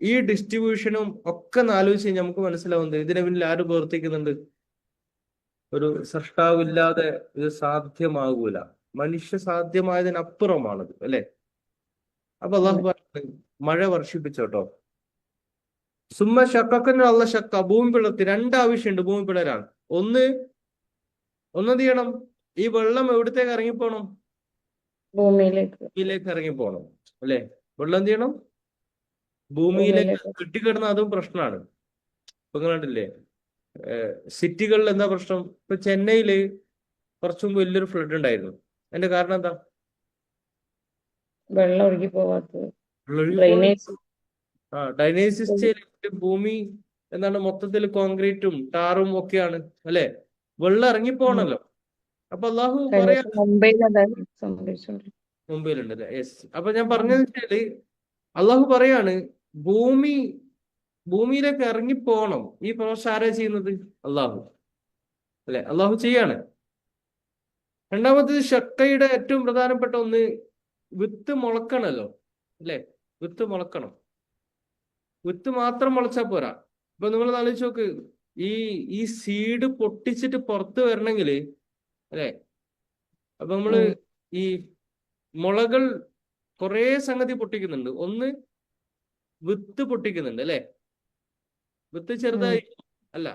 ഈ ഡിസ്ട്രിബ്യൂഷനും ഒക്കെ ഒന്ന് ആലോചിച്ച് കഴിഞ്ഞാൽ നമുക്ക് മനസ്സിലാവുന്നത് ഇതിനെ പിന്നിൽ ആര് പ്രവർത്തിക്കുന്നുണ്ട്? ഒരു സൃഷ്ടാവില്ലാതെ ഇത് സാധ്യമാകൂല. മനുഷ്യ സാധ്യമായതിനപ്പുറമാണത്, അല്ലെ? അപ്പൊ അള്ളാഹു അതെ. പറഞ്ഞു മഴ വർഷിപ്പിച്ചോട്ടോ. സുമ്മ ഷക്കക്കന് അള്ള ഷക്ക, ഭൂമി പിളർത്തി. രണ്ടാവശ്യമുണ്ട് ഭൂമി പിളരാൻ. ഒന്ന് ഒന്നെന്ത് ചെയ്യണം? ഈ വെള്ളം എവിടത്തേക്ക് ഇറങ്ങിപ്പോണം? ഭൂമിയിലേക്ക് ഭൂമിയിലേക്ക് ഇറങ്ങിപ്പോണം, അല്ലെ? വെള്ളം എന്ത് ചെയ്യണം? ഭൂമിയിലേക്ക് ഭൂമിയിലേക്ക് കെട്ടിക്കിടന്ന അതും പ്രശ്നമാണ്. ഇപ്പൊ നിങ്ങൾ കണ്ടില്ലേ സിറ്റികളിൽ എന്താ പ്രശ്നം? ഇപ്പൊ ചെന്നൈയില് കുറച്ചു മുമ്പ് വലിയൊരു ഫ്ലഡ് ഉണ്ടായിരുന്നു. അതിന്റെ കാരണം എന്താ? വെള്ളം ഒഴുകി പോവാത്തത്, ഒഴുകിപ്പോകുന്ന ഡ്രെയിനേജ്. ഡൈനേജ് സിസ്റ്റം ഭൂമി എന്താണ് മൊത്തത്തിൽ കോൺക്രീറ്റും ടാറും ഒക്കെയാണ്, അല്ലെ? വെള്ളം ഇറങ്ങിപ്പോണല്ലോ. അപ്പൊ അള്ളാഹു കഴിഞ്ഞ പറയാ ദിവസം മുംബൈയിൽ അതായിരുന്നു സംഭവിച്ചുകൊണ്ടിരിക്കുന്നത്. മുംബൈയിലുണ്ട്, അല്ലെ? യെസ്. അപ്പൊ ഞാൻ പറഞ്ഞത് വെച്ചാല് അള്ളാഹു പറയാണ് ഭൂമിയിലേക്ക് ഇറങ്ങിപ്പോണം. ഈ പ്രോസസ് ആരാ ചെയ്യുന്നത്? അള്ളാഹു, അല്ലെ? അള്ളാഹു ചെയ്യാണ്. രണ്ടാമത്തത് ഷക്കയുടെ ഏറ്റവും പ്രധാനപ്പെട്ട ഒന്ന് വിത്ത് മുളക്കണല്ലോ, അല്ലെ? വിത്ത് മുളക്കണം. വിത്ത് മാത്രം മുളച്ചാൽ പോരാ. ഇപ്പൊ നിങ്ങൾ ആലോചിച്ച് നോക്ക്, ഈ ഈ സീഡ് പൊട്ടിച്ചിട്ട് പുറത്ത് വരണമെങ്കിൽ, അല്ലെ? അപ്പൊ നമ്മള് ഈ മുളകൾ കുറെ സംഗതി പൊട്ടിക്കുന്നുണ്ട്. ഒന്ന് വിത്ത് പൊട്ടിക്കുന്നുണ്ട്, അല്ലെ? വിത്ത് ചെറുതായി അല്ല,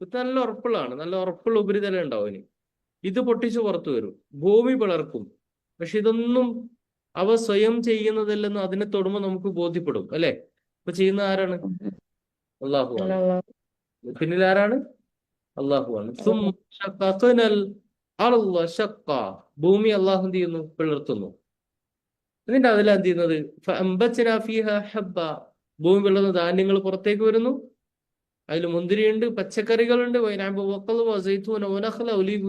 വിത്ത് നല്ല ഉറപ്പുള്ളതാണ്. നല്ല ഉറപ്പുള്ള ഉപരിതലം ഉണ്ടാവും അതിന്. ഇത് പൊട്ടിച്ച് പുറത്തു വരും, ഭൂമി പിളർക്കും. പക്ഷെ ഇതൊന്നും അവ സ്വയം ചെയ്യുന്നതല്ലെന്ന് അതിനെ തൊടുമ്പോൾ നമുക്ക് ബോധ്യപ്പെടും, അല്ലെ? ഇപ്പൊ ചെയ്യുന്ന ആരാണ്? അള്ളാഹു ആണ്. പിന്നിൽ ആരാണ്? അള്ളാഹു ആണ്. ഭൂമി അള്ളാഹു എന്ത് ചെയ്യുന്നു? പിളർത്തുന്നു. എന്നിട്ട് അതിൽ എന്ത് ചെയ്യുന്നത്? ഭൂമി പിളർന്ന ധാന്യങ്ങൾ പുറത്തേക്ക് വരുന്നു. അതിൽ മുന്തിരിയുണ്ട്, പച്ചക്കറികളുണ്ട്,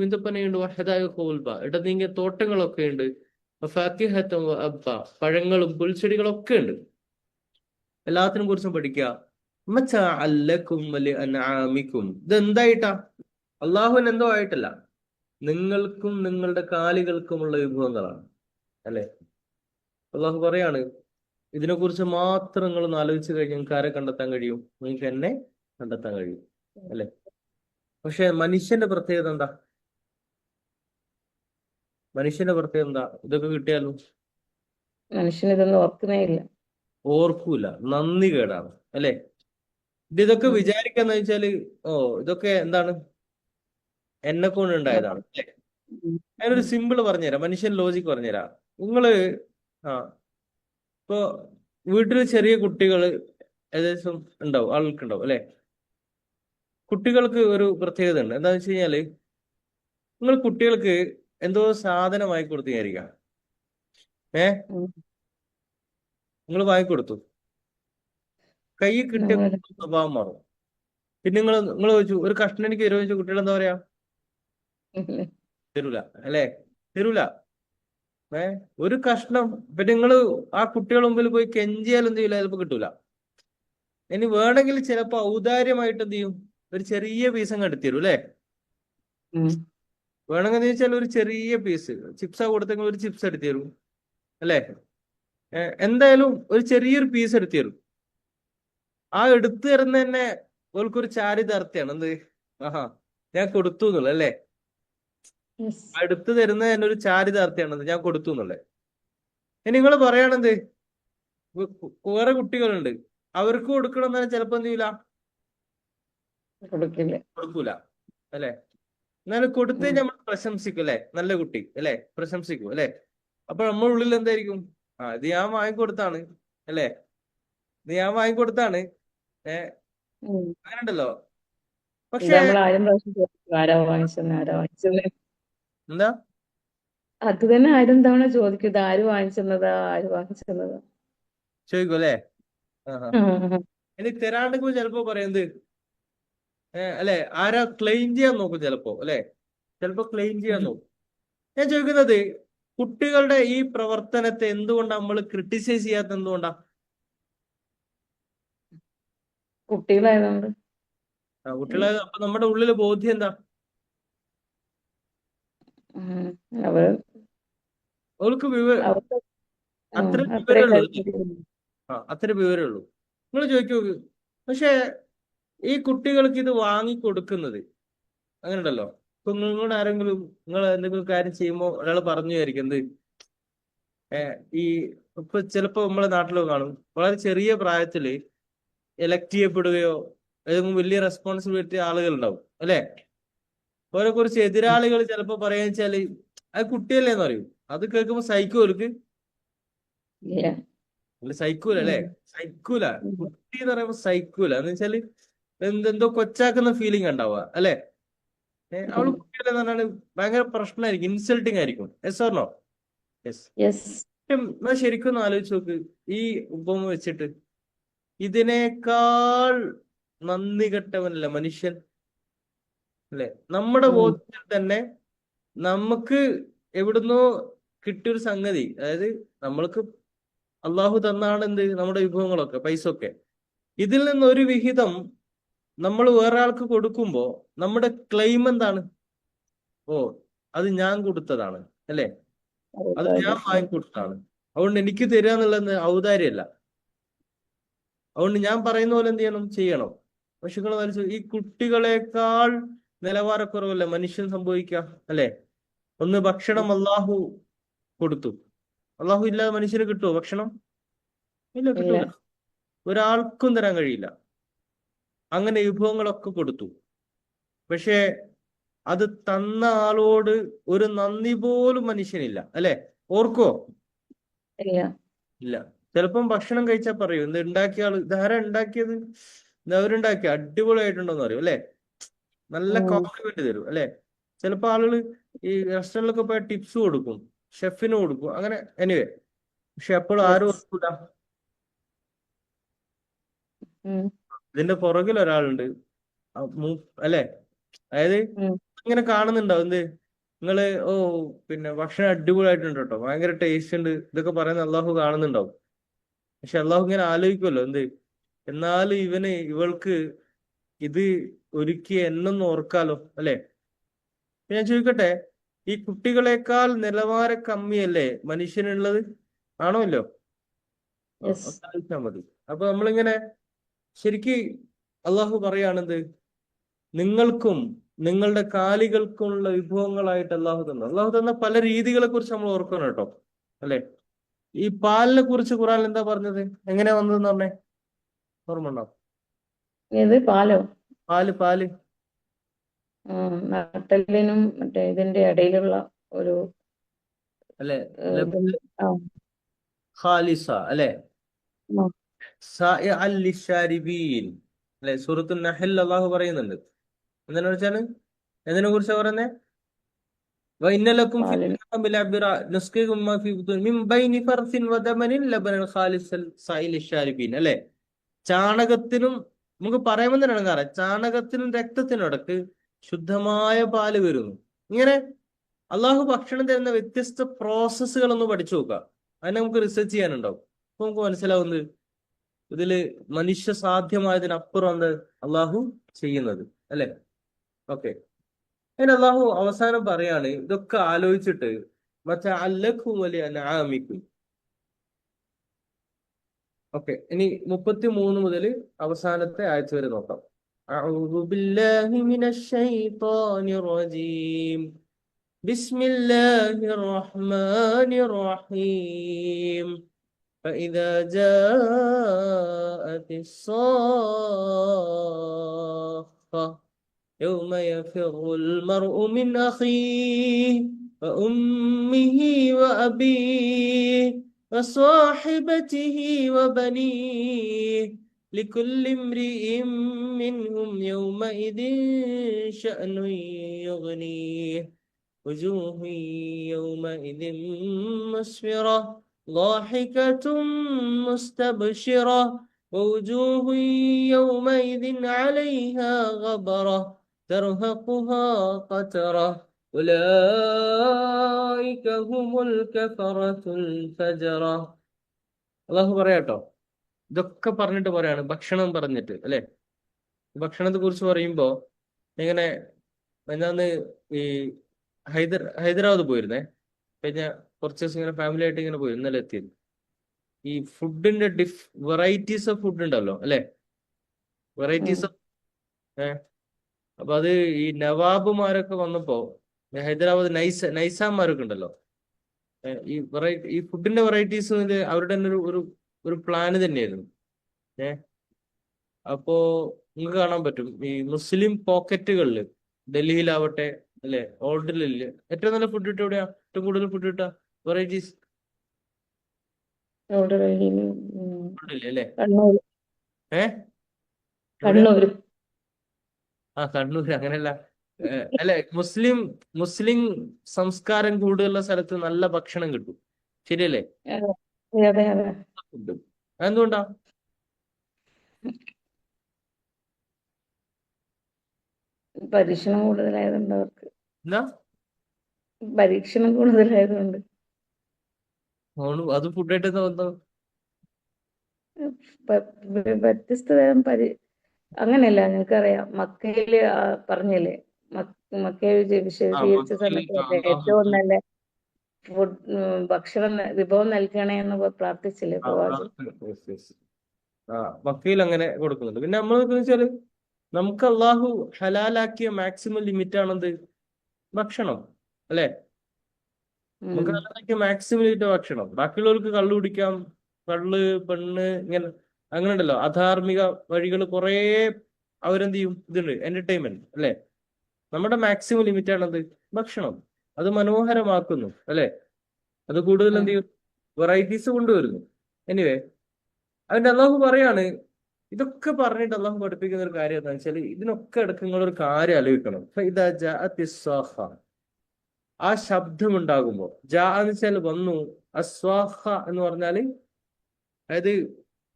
ഈന്തപ്പനയുണ്ട്, ഇടനീങ്ങിയ തോട്ടങ്ങളൊക്കെ ഉണ്ട്, പഴങ്ങളും പുൽച്ചെടികളൊക്കെ ഉണ്ട്. എല്ലാത്തിനും കുറിച്ചും പഠിക്കുക. ഇതെന്തായിട്ടാ? അള്ളാഹുവിന് എന്തോ ആയിട്ടല്ല, നിങ്ങൾക്കും നിങ്ങളുടെ കാലികൾക്കുമുള്ള വിഭവങ്ങളാണ്, അല്ലെ? അള്ളാഹു പറയാണ് ഇതിനെക്കുറിച്ച് മാത്രം നിങ്ങൾ ഒന്ന് ആലോചിച്ച് കഴിഞ്ഞാൽ നിങ്ങൾക്ക് ആരെ കണ്ടെത്താൻ കഴിയും? നിങ്ങൾക്ക് എന്നെ കണ്ടെത്താൻ കഴിയും, അല്ലെ? പക്ഷെ മനുഷ്യന്റെ പ്രത്യേകത എന്താ? മനുഷ്യന്റെ പ്രത്യേകത എന്താ? ഇതൊക്കെ കിട്ടിയാലും മനുഷ്യന് ഇതൊന്നും ഓർക്കുന്നേ ഇല്ല. ഓർക്കൂല, നന്ദി കേടാണ്, അല്ലെ? ഇതൊക്കെ വിചാരിക്കാന്ന് വെച്ചാല് ഇതൊക്കെ എന്താണ്? എന്നെ കൊണ്ട് ഉണ്ടായതാണ്, അല്ലെ? ഞാനൊരു സിമ്പിൾ പറഞ്ഞുതരാം, മനുഷ്യൻ ലോജിക്ക് പറഞ്ഞുതരാം. നിങ്ങള് ആ ഇപ്പൊ വീട്ടില് ചെറിയ കുട്ടികൾ ഏകദേശം ഉണ്ടാവും, ആളുകൾക്കുണ്ടാവും, അല്ലെ? കുട്ടികൾക്ക് ഒരു പ്രത്യേകത ഉണ്ട്. എന്താന്ന് വെച്ച് കഴിഞ്ഞാല് നിങ്ങൾ കുട്ടികൾക്ക് എന്തോ സാധനം വാങ്ങിക്കൊടുത്തു വിചാരിക്കാം. നിങ്ങൾ വാങ്ങിക്കൊടുത്തു, കൈ കിട്ടിയ സ്വഭാവം മാറും. പിന്നെ നിങ്ങൾ ചോദിച്ചു ഒരു കഷ്ണം എനിക്ക് തരുമോ ചോദിച്ചു, കുട്ടികൾ എന്താ പറയാ? തരൂല, അല്ലെ? തരൂല. ഒരു കഷ്ണം ഇപ്പൊ നിങ്ങള് ആ കുട്ടികളുടെ മുമ്പിൽ പോയി കെഞ്ചിയാലും എന്ത് ചെയ്യില്ല, ചിലപ്പോ കിട്ടൂല. ഇനി വേണമെങ്കിൽ ചിലപ്പോ ഔദാര്യമായിട്ട് എന്ത് ചെയ്യും, ഒരു ചെറിയ പീസ് അങ്ങ് എടുത്തു തരും, അല്ലെ? വേണമെന്ന് ചോദിച്ചാൽ ഒരു ചെറിയ പീസ് ചിപ്സാ കൊടുത്തെങ്കിൽ ഒരു ചിപ്സ് എടുത്തു തരും, അല്ലെ? എന്തായാലും ഒരു ചെറിയൊരു പീസ് എടുത്തു തരും. ആ എടുത്തു തരുന്ന തന്നെ ഓൾക്കൊരു ചാരിതാർത്ഥ്യാണ്. എന്ത്? ആഹാ, ഞാൻ കൊടുത്തു എന്നുള്ളത്, അല്ലെ? എടുത്തു തരുന്നത് തന്നെ ഒരു ചാരിതാർത്ഥ്യാണെന്ന്, ഞാൻ കൊടുത്തു എന്നുള്ളത്. ഇനി നിങ്ങൾ പറയണെന്ത്? വേറെ കുട്ടികളുണ്ട്, അവർക്ക് കൊടുക്കണം എന്നാലും ചിലപ്പോ എന്ത് ചെയ്യൂല, കൊടുക്കൂല, അല്ലെ? എന്നാലും കൊടുത്തേ നമ്മൾ പ്രശംസിക്കും, അല്ലെ? നല്ല കുട്ടി, അല്ലെ? പ്രശംസിക്കും, അല്ലെ? അപ്പൊ നമ്മുടെ ഉള്ളിൽ എന്തായിരിക്കും? ഇത് ഞാൻ വാങ്ങിക്കൊടുത്താണ്, അല്ലെ? ഇത് ഞാൻ വാങ്ങിക്കൊടുത്താണ്. അങ്ങനെ ഉണ്ടല്ലോ. പക്ഷെ ആരാ വാങ്ങിച്ചത്? എന്താ? അത് തന്നെ ആയിരം തവണ ചോദിക്കും, ഇത് ആര് വാങ്ങിച്ചെന്നതാ, ആര് വാങ്ങിച്ചെന്നതാ ചോദിക്കും, അല്ലെ? ഇനി തരാണ്ടെങ്കിൽ ചിലപ്പോ പറയുന്നത് അല്ലെ, ആരാ ക്ലെയിം ചെയ്യാൻ നോക്കും ചിലപ്പോ, അല്ലെ? ചിലപ്പോ ക്ലെയിം ചെയ്യാൻ നോക്കും. ഞാൻ ചോദിക്കുന്നത്, കുട്ടികളുടെ ഈ പ്രവർത്തനത്തെ എന്തുകൊണ്ടാ നമ്മൾ ക്രിട്ടിസൈസ് ചെയ്യാത്ത? എന്തുകൊണ്ടാ? കുട്ടികളായതുകൊണ്ട്. കുട്ടികളായത്. അപ്പൊ നമ്മുടെ ഉള്ളില് ബോധ്യം എന്താ? അവർ അവർക്ക് അത്ര അത്രേ വിവരമുള്ളൂ അല്ലേ? കഴിയുള്ളൂ. അത്ര വിവരമുള്ളൂ. നിങ്ങൾ ചോദിക്കൂ, പക്ഷേ ഈ കുട്ടികൾക്ക് ഇത് വാങ്ങിക്കൊടുക്കുന്നത് അങ്ങനെ ഉണ്ടല്ലോ. ഇപ്പൊ നിങ്ങളുടെ ആരെങ്കിലും നിങ്ങൾ എന്തെങ്കിലും കാര്യം ചെയ്യുമ്പോൾ ഒരാൾ പറഞ്ഞു വിചാരിക്കും എന്ത്, ഈ ഇപ്പൊ ചിലപ്പോ നമ്മളെ നാട്ടിലോ കാണും, വളരെ ചെറിയ പ്രായത്തില് എലക്ട് ചെയ്യപ്പെടുകയോ ഏതെങ്കിലും വലിയ റെസ്പോൺസിബിലിറ്റി ആളുകൾ ഉണ്ടാവും അല്ലെ. ഓരെ കുറിച്ച് എതിരാളികൾ ചിലപ്പോ പറയാന്ന് വെച്ചാല് അത് കുട്ടിയല്ലേന്ന് പറയും. അത് കേൾക്കുമ്പോ സൈക്കോർക്ക് ഇല്ല. സൈക്കൂല അല്ലെ, ഉം. സൈക്കൂല. ഉം. കുട്ടി എന്ന് പറയുമ്പോ സൈക്കൂല എന്ന് വെച്ചാല് എന്തെന്തോ കൊച്ചാക്കുന്ന ഫീലിംഗ് ഉണ്ടാവുക അല്ലെ. അവള് ഉം. കുട്ടിയല്ലെന്ന് പറഞ്ഞാല് ഭയങ്കര പ്രശ്നമായിരിക്കും, ഇൻസൾട്ടിങ് ആയിരിക്കും. Yes or no? Yes. Yes. ഞാൻ ശരിക്കും ഒന്ന് ആലോചിച്ച് നോക്ക്, ഈ ഉപമ വെച്ചിട്ട് ഇതിനേക്കാൾ നന്ദി കെട്ടവനല്ല മനുഷ്യൻ അല്ലെ. നമ്മുടെ ഉം. ബോധത്തിൽ തന്നെ നമുക്ക് എവിടുന്നോ കിട്ടിയൊരു സംഗതി, അതായത് നമ്മൾക്ക് അള്ളാഹു തന്നാണ് എന്ത് നമ്മുടെ വിഭവങ്ങളൊക്കെ, പൈസ ഒക്കെ. ഇതിൽ നിന്നൊരു വിഹിതം നമ്മൾ വേറെ ആൾക്ക് കൊടുക്കുമ്പോ നമ്മുടെ ക്ലെയിം എന്താണ്? ഓ, അത് ഞാൻ കൊടുത്തതാണ് അല്ലെ, അതെ, അത് അതെ. ഞാൻ വാങ്ങിക്കൊടുത്തതാണ്, അതുകൊണ്ട് എനിക്ക് തരിക എന്നുള്ളത് ഔദാര്യമല്ല. അതുകൊണ്ട് ഞാൻ പറയുന്ന പോലെ എന്ത് ചെയ്യണം, ചെയ്യണം. പക്ഷെ നിങ്ങൾ മനസ്സിൽ ഈ കുട്ടികളെക്കാൾ നിലവാരക്കുറവല്ല മനുഷ്യൻ സംഭവിക്കുക അല്ലെ. ഒന്ന്, ഭക്ഷണം അള്ളാഹു കൊടുത്തു. അള്ളാഹു ഇല്ലാതെ മനുഷ്യന് കിട്ടുമോ ഭക്ഷണം? ഇല്ല, ഇല്ല. കിട്ടൂല. ഒരാൾക്കും തരാൻ കഴിയില്ല. അങ്ങനെ വിഭവങ്ങളൊക്കെ കൊടുത്തു. പക്ഷേ അത് തന്ന ആളോട് ഒരു നന്ദി പോലും മനുഷ്യനില്ല അല്ലെ. ഓർക്കോ? ഇല്ല. ഇല്ല. ചിലപ്പം ഭക്ഷണം കഴിച്ചാൽ പറയൂ, ഇത് ഉണ്ടാക്കിയ ആള് ഇതാരാ ഉണ്ടാക്കിയത്, ഇത് അവരുണ്ടാക്കിയ അടിപൊളിയായിട്ടുണ്ടോന്ന് പറയും അല്ലെ. നല്ല ഉം. കോംപ്ലിമെന്റ് തരും അല്ലെ. ചിലപ്പോൾ ആളുകൾ ഈ റെസ്റ്റോറൻറ്റിലൊക്കെ പോയ ടിപ്സ് കൊടുക്കും, ഷെഫിന് കൊടുക്കും, അങ്ങനെ എനിവേ. പക്ഷെ എപ്പോഴും ആരും യെസ്. ഓർക്കൂല. ഉം. ഇതിന്റെ പുറകിൽ ഒരാളുണ്ട്, അല്ലെ. അതായത് ഉം. ഇങ്ങനെ കാണുന്നുണ്ടാവും എന്ത്, നിങ്ങള് ഓ പിന്നെ ഭക്ഷണം അടിപൊളിയായിട്ടുണ്ട് കേട്ടോ, ഭയങ്കര ടേസ്റ്റ് ഉണ്ട്, ഇതൊക്കെ പറയുന്ന അള്ളാഹു കാണുന്നുണ്ടാവും. പക്ഷെ അള്ളാഹു ഇങ്ങനെ ആലോചിക്കുമല്ലോ എന്ത്, എന്നാലും ഇവൾക്ക് ഇത് ഒരുക്കി എന്നൊന്ന് ഓർക്കാലോ അല്ലെ. ഞാൻ ചോദിക്കട്ടെ, ഈ കുട്ടികളെക്കാൾ നിലവാര കമ്മിയല്ലേ മനുഷ്യനുള്ളത്? ആണോല്ലോ? യെസ്. ഒന്ന് ആലോചിച്ചാൽ മതി. അപ്പൊ നമ്മളിങ്ങനെ ശരിക്ക് അള്ളാഹു പറയാണെന്ത്, നിങ്ങൾക്കും നിങ്ങളുടെ കാലികൾക്കുമുള്ള വിഭവങ്ങളായിട്ട് അള്ളാഹു തന്ന പല രീതികളെ കുറിച്ച് നമ്മൾ ഓർക്കണം കേട്ടോ അല്ലെ. ഈ പാലിനെ കുറിച്ച് ഖുറാൻ എന്താ പറഞ്ഞത്, എങ്ങനെയാ വന്നതെന്ന് പറഞ്ഞേ, ഓർമ്മ ഉണ്ടോ? ഇത് പാലോ? പാല്, പാല്. നട്ടലിനും മറ്റേ ഇതിന്റെ ഇടയിലുള്ള ഒരു അല്ലെ, ഇതും. ആ. ഖാലിസ അല്ലെ, ആ. സായിഅൻ ലിശാരിബീൻ അല്ലെ. സൂറത്തുൽ നഹൽ അള്ളാഹു പറയുന്നുണ്ട്. എന്തിനെ കുറിച്ചാണ്, എന്തിനെ കുറിച്ചാ പറയുന്നത്? വഇന്നലക്കും ഫിൽ പാലിന്. അൻആമി ലഅബ്റ നസ്ഖികും മാ ഫീ ബുത്തൂൻ മിൻ ബൈനി ഫർസിൻ വദമനിൻ ലബനൻ ഖാലിസൻ സായിൽ ലിശാരിബീൻ അല്ലെ. ചാണകത്തിനും, നമുക്ക് പറയാൻ തന്നെയാണ് കാരണം, ചാണകത്തിനും രക്തത്തിനും ഇടക്ക് ശുദ്ധമായ പാല് വരുന്നു. ഇങ്ങനെ അള്ളാഹു ഭക്ഷണം തരുന്ന വ്യത്യസ്ത പ്രോസസ്സുകൾ ഒന്ന് പഠിച്ചു നോക്കുക. അതിനെ നമുക്ക് റിസർച്ച് ചെയ്യാനുണ്ടാവും. അപ്പൊ നമുക്ക് മനസ്സിലാവുന്നത് ഇതില് മനുഷ്യ സാധ്യമായതിനപ്പുറം എന്ത് അള്ളാഹു ചെയ്യുന്നത് അല്ലെ. ഓക്കെ. അതിന് അള്ളാഹു അവസാനം പറയാണ്, ഇതൊക്കെ ആലോചിച്ചിട്ട് മറ്റേ അല്ലക്കും വലിയ അനാമിക്കും. ഓക്കെ, ഇനി 33 മുതൽ അവസാനത്തെ ആഴ്ച വരെ നോക്കാം. أعوذ بالله من الشيطان الرجيم بسم الله الرحمن الرحيم فإذا جاءت الصاخة يوم يفر المرء من أخيه وأمه وأبيه وصاحبته وبنيه لكل امرئ منهم يومئذ شأن يغنيه وجوه يومئذ مسفرة ضاحكة مستبشرة ووجوه يومئذ عليها غبرة ترهقها قترة أولئك هم الكفرة الفجرة. അള്ളാഹു പറയാട്ടോ, ഇതൊക്കെ പറഞ്ഞിട്ട് പറയാണ്, ഭക്ഷണം പറഞ്ഞിട്ട് അല്ലെ. ഭക്ഷണത്തെ കുറിച്ച് പറയുമ്പോ ഇങ്ങനെ, ഞാന്ന് ഈ ഹൈദരാബാദ് പോയിരുന്നേ. കഴിഞ്ഞ കുറച്ച് ദിവസം ഇങ്ങനെ ഫാമിലി ആയിട്ട് ഇങ്ങനെ പോയി, ഇന്നലെ എത്തിയത്. ഈ ഫുഡിന്റെ വെറൈറ്റീസ് ഓഫ് ഫുഡ് ഉണ്ടല്ലോ അല്ലെ, വെറൈറ്റീസ് ഓഫ് അപ്പൊ അത് ഈ നവാബുമാരൊക്കെ വന്നപ്പോ ഹൈദരാബാദ് നൈസാന്മാരൊക്കെ ഉണ്ടല്ലോ, ഈ ഫുഡിന്റെ വെറൈറ്റീസ് അവരുടെ തന്നെ ഒരു പ്ലാന് തന്നെയായിരുന്നു. ഏഹ് അപ്പോ നിങ്ങൾക്ക് കാണാൻ പറ്റും ഈ മുസ്ലിം പോക്കറ്റുകളിൽ ഡൽഹിയിലാവട്ടെ അല്ലെ, ഓൾഡ് ഡൽഹിയിൽ ഏറ്റവും നല്ല ഫുഡ് കിട്ടുക എവിടെയാ? ഏറ്റവും കൂടുതൽ ഫുഡ് കിട്ടുക വെറൈറ്റീസ് അവിടെ ഡൽഹിയില് ഡൽഹി അല്ലേ? കണ്ണൂർ ഏഹ് എവിടെയാ? കണ്ണൂർ കണ്ണൂർ. അങ്ങനെയല്ല, അല്ലെ, മുസ്ലിം മുസ്ലിം സംസ്കാരം കൂടുതലുള്ള സ്ഥലത്ത് നല്ല ഭക്ഷണം കിട്ടും, ശരിയല്ലേ? അതെ അതെ അതെ. ഫുഡ് അതെന്തുകൊണ്ടാ? പരീക്ഷണം കൂടുതലായതുകൊണ്ട് അവർക്ക്, എന്താ പരീക്ഷണം കൂടുതലായതുകൊണ്ട്. അത് ഫുഡായിട്ട് എന്താ ബന്ധം? വ്യത്യസ്ത തരം അങ്ങനെയല്ല, നിങ്ങൾക്കറിയാം മക്കയില് പറഞ്ഞില്ലേ, മക്കയിൽ വിശദീകരിച്ച മക്കയിൽ സമയത്ത് അള്ളാഹു ഏറ്റവും നല്ല ഫുഡ് ഭക്ഷണം വിഭവം നൽകണേ എന്ന് പ്രാർത്ഥിച്ചില്ലേ പ്രവാചകൻ? മക്കയിൽ അങ്ങനെ കൊടുക്കുന്നുണ്ട്. പിന്നെ നമ്മൾ വെച്ചാല് നമുക്ക് അള്ളാഹു ഹലാലാക്കിയ മാക്സിമം ലിമിറ്റ് ആണെന്ത്? ഭക്ഷണം, അല്ലെ? നമുക്ക് ഹലാലാക്കിയ മാക്സിമം ലിമിറ്റ് ഭക്ഷണം. ബാക്കിയുള്ളവർക്ക് കള്ളു കുടിക്കാം, കള്ള്, പെണ്ണ്, ഇങ്ങനെ അങ്ങനെ ഉണ്ടല്ലോ അധാർമിക വഴികൾ കുറേ അവരെന്ത് ചെയ്യും, ഇതുണ്ട് എന്റർടൈൻമെന്റ്, അല്ലെ? നമ്മുടെ മാക്സിമം ലിമിറ്റ് ആണത് ഭക്ഷണം. അത് മനോഹരമാക്കുന്നു, അല്ലെ? അത് കൂടുതൽ എന്ത് ചെയ്യും, വെറൈറ്റീസ് കൊണ്ടുവരുന്നു. എനിവേ, അതിന്റെ അള്ളാഹു പറയാണ്, ഇതൊക്കെ പറഞ്ഞിട്ട് അള്ളാഹു പഠിപ്പിക്കുന്ന ഒരു കാര്യം എന്താണെന്ന് വെച്ചാൽ ഇതിനൊക്കെ ഇടയ്ക്ക് നിങ്ങളൊരു കാര്യം ആലോചിക്കണം. ആ ശബ്ദം ഉണ്ടാകുമ്പോ, ജാ എന്ന് വെച്ചാൽ വന്നു, അസ്വാഹ എന്ന് പറഞ്ഞാല് അതായത്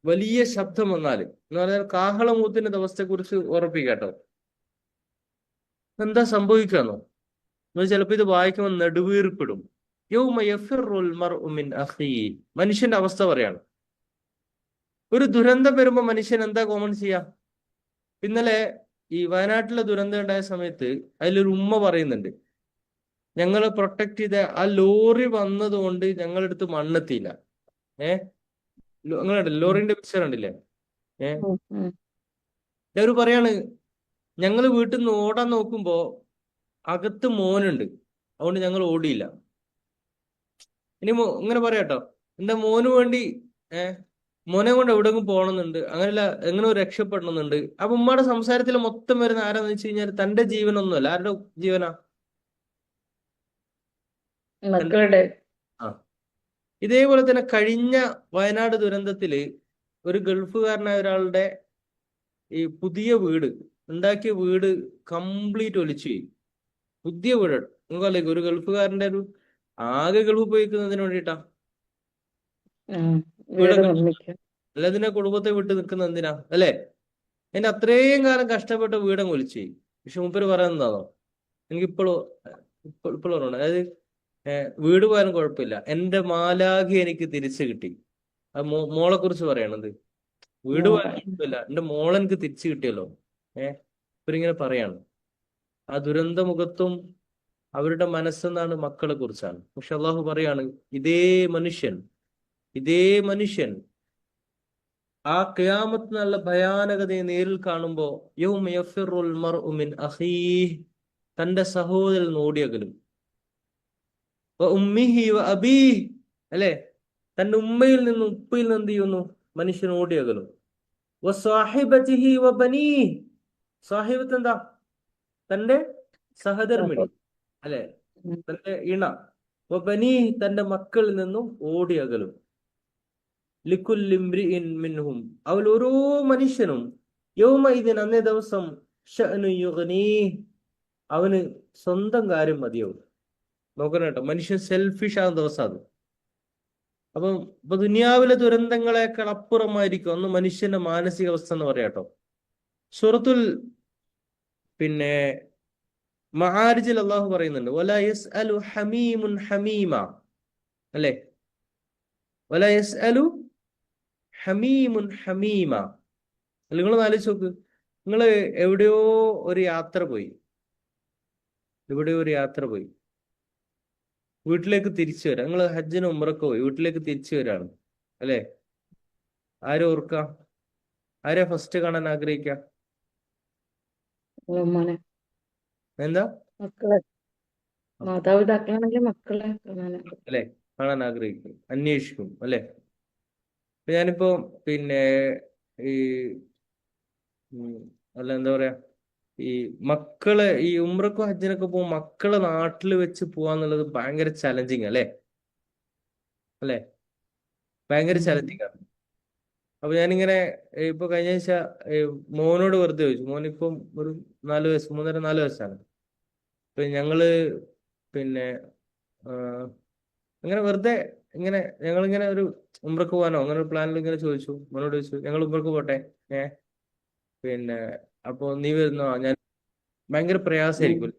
വലിയ ശബ്ദം വന്നാല് എന്ന് പറഞ്ഞാൽ കാഹളമൂത്തിന്റെ ദിവസത്തെ കുറിച്ച് ഓർപ്പിക്കാട്ടോ. എന്താ സംഭവിക്കാന്നോ? നിങ്ങൾ ചിലപ്പോ ഇത് വായിക്കുമ്പോൾ നെടുവീർപ്പിടും. യൗമ യഫിറുൽ മർഉ മിൻ അഖീഹി. മനുഷ്യന്റെ അവസ്ഥ പറയാണ്. ഒരു ദുരന്തം വരുമ്പോ മനുഷ്യൻ എന്താ കോമൺ ചെയ്യാ? ഇന്നലെ ഈ വയനാട്ടിലെ ദുരന്തം ഉണ്ടായ സമയത്ത് അതിലൊരു ഉമ്മ പറയുന്നുണ്ട്, ഞങ്ങള് പ്രൊട്ടക്ട് ചെയ്ത ആ ലോറി വന്നതുകൊണ്ട് ഞങ്ങളെടുത്ത് മണ്ണെത്തിയില്ല. നിങ്ങളുണ്ട് ലോറിന്റെ പിക്ചർ കണ്ടില്ലേ? അവർ പറയാണ്, ഞങ്ങള് വീട്ടിൽ നിന്ന് ഓടാൻ നോക്കുമ്പോ അകത്ത് മോനുണ്ട്, അതുകൊണ്ട് ഞങ്ങൾ ഓടിയില്ല. ഇനി ഇങ്ങനെ പറയാട്ടോ, എന്റെ മോന് വേണ്ടി മോനെ കൊണ്ട് എവിടെയെങ്കിലും പോകണമെന്നുണ്ട്, അങ്ങനെയല്ല എങ്ങനെ രക്ഷപ്പെടണമെന്നുണ്ട്. അപ്പൊ ഉമ്മയുടെ സംസാരത്തിൽ മൊത്തം വരുന്ന ആരാന്ന് വെച്ച് കഴിഞ്ഞാൽ തന്റെ ജീവനൊന്നുമല്ല, ആരുടെ ജീവനാ? മക്കളുടെ. ഇതേപോലെ തന്നെ കഴിഞ്ഞ വയനാട് ദുരന്തത്തില് ഒരു ഗൾഫുകാരനായ ഒരാളുടെ ഈ പുതിയ വീട് ഉണ്ടാക്കിയ വീട് കംപ്ലീറ്റ് ഒലിച്ചു പോയി. പുതിയ വീട് നിങ്ങൾക്ക് ഒരു ഗൾഫുകാരന്റെ ആകെ ഗൾഫ് പോയിക്കുന്നതിന് വേണ്ടിയിട്ടാ, അല്ലതിനെ കുടുംബത്തെ വിട്ട് നിൽക്കുന്ന എന്തിനാ, അല്ലെ? എന്റെ അത്രയും കാലം കഷ്ടപ്പെട്ട വീടങ്ങ് ഒലിച്ചു പോയി. പക്ഷെ മൂപ്പര് പറയുന്നതാണോ? എനിക്ക് ഇപ്പോഴും ഓർമ്മയുണ്ട്. അതായത് വീട് പോയാലും കുഴപ്പമില്ല, എന്റെ മാലാഖി എനിക്ക് തിരിച്ചു കിട്ടി. അത് മോളെ കുറിച്ച് പറയണത്. വീട് പോയാലും കുഴപ്പമില്ല, എന്റെ മോളെനിക്ക് തിരിച്ചു കിട്ടിയല്ലോ. ഇവരിങ്ങനെ പറയാണ്. ആ ദുരന്ത മുഖത്തും അവരുടെ മനസ്സെന്നാണ് മക്കളെ കുറിച്ചാണ്. പക്ഷെ അള്ളാഹു പറയാണ്, ഇതേ മനുഷ്യൻ ആ ഖിയാമത്ത് നല്ല ഭയാനകതയെ നേരിൽ കാണുമ്പോ യൗമ യഫിറുൽ മർഉ മിൻ അഖീഹി, തന്റെ സഹോദരൻ ഓടിയകലും, ഉമ്മിഹി വ അബീഹി, അല്ലെ? തന്റെ ഉമ്മയിൽ നിന്നും ഉപ്പയിൽ നിന്ന് എന്ത് ചെയ്യുന്നു? മനുഷ്യൻ ഓടിയകലും. വസ്വാഹിബതിഹി വ ബനീഹി, സാഹിബത്ത് എന്താ? തന്റെ സഹധർമ്മിണി, അല്ലെ? തന്റെ ഇണ. വ ബനീഹി, തന്റെ മക്കളിൽ നിന്നും ഓടിയകലും. ലിക്കുല്ലി ഇംറിഇൻ മിൻഹും, അവൽ ഓരോ മനുഷ്യനും യൗമഇദിൻ, അന്നേ ദിവസം, ശഅ്നു യുഗ്നീഹി, അവന് സ്വന്തം കാര്യം മതിയാവും. നോക്കണം കേട്ടോ, മനുഷ്യൻ സെൽഫിഷ് ആകുന്ന ദിവസം അത്. അപ്പം ഇപ്പൊ ദുനിയാവിലെ ദുരന്തങ്ങളെക്കാൾ അപ്പുറമായിരിക്കും അന്ന് മനുഷ്യന്റെ മാനസികാവസ്ഥ എന്ന് പറയാട്ടോ. സൂറത്തുൽ മആരിജിൽ അള്ളാഹു പറയുന്നുണ്ട്, വലാ യസ്അലു ഹമീമുൻ ഹമീമ, അല്ലെ? വലാ യസ്അലു ഹമീമുൻ ഹമീമ. നിങ്ങൾ ആലോചിച്ച് നോക്ക്, നിങ്ങൾ എവിടെയോ ഒരു യാത്ര പോയി, വീട്ടിലേക്ക് തിരിച്ചു വരാം. നിങ്ങൾ ഹജ്ജിന് ഉംറക്ക് പോയി വീട്ടിലേക്ക് തിരിച്ചു വരാണ്, അല്ലെ? ആരെ ഓർക്കുക? ആരെ ഫസ്റ്റ് കാണാൻ ആഗ്രഹിക്കുക? ഉമ്മാനെ, എന്താ? മക്കളെ. മാതാപിതാക്കളാണെങ്കിൽ മക്കളെ കാണാനൊക്കെ. അല്ലെ, കാണാൻ ആഗ്രഹിക്കും, അന്വേഷിക്കും അല്ലെ. ഇപ്പൊ ഞാനിപ്പോ പിന്നെ ഈ അല്ല എന്താ പറയാ, ഈ മക്കളെ ഈ ഉംറക്കും ഹജ്ജിനൊക്കെ പോകും മക്കളെ നാട്ടിൽ വെച്ച് പോവാന്നുള്ളത് ഭയങ്കര ചലഞ്ചിങ് അല്ലെ. അല്ലെ, ഭയങ്കര ചലഞ്ചിങ് ആണ്. അപ്പൊ ഞാനിങ്ങനെ ഇപ്പൊ കഴിഞ്ഞ ആഴ്ച മോനോട് വെറുതെ ചോദിച്ചു. മോനിപ്പം ഒരു 4 വയസ്സ്, 3.5 4 വയസ്സാണ്. ഇപ്പൊ ഞങ്ങള് പിന്നെ അങ്ങനെ വെറുതെ ഇങ്ങനെ ഞങ്ങളിങ്ങനെ ഒരു ഉംറക്ക് പോകാനോ അങ്ങനെ ഒരു പ്ലാനിൽ ഇങ്ങനെ ചോദിച്ചു. മോനോട് ചോദിച്ചു, ഞങ്ങൾ ഉംറക്ക് പോട്ടെ, പിന്നെ അപ്പൊ നീ വരുന്നോ? ഞാൻ ഭയങ്കര പ്രയാസമായിരിക്കും,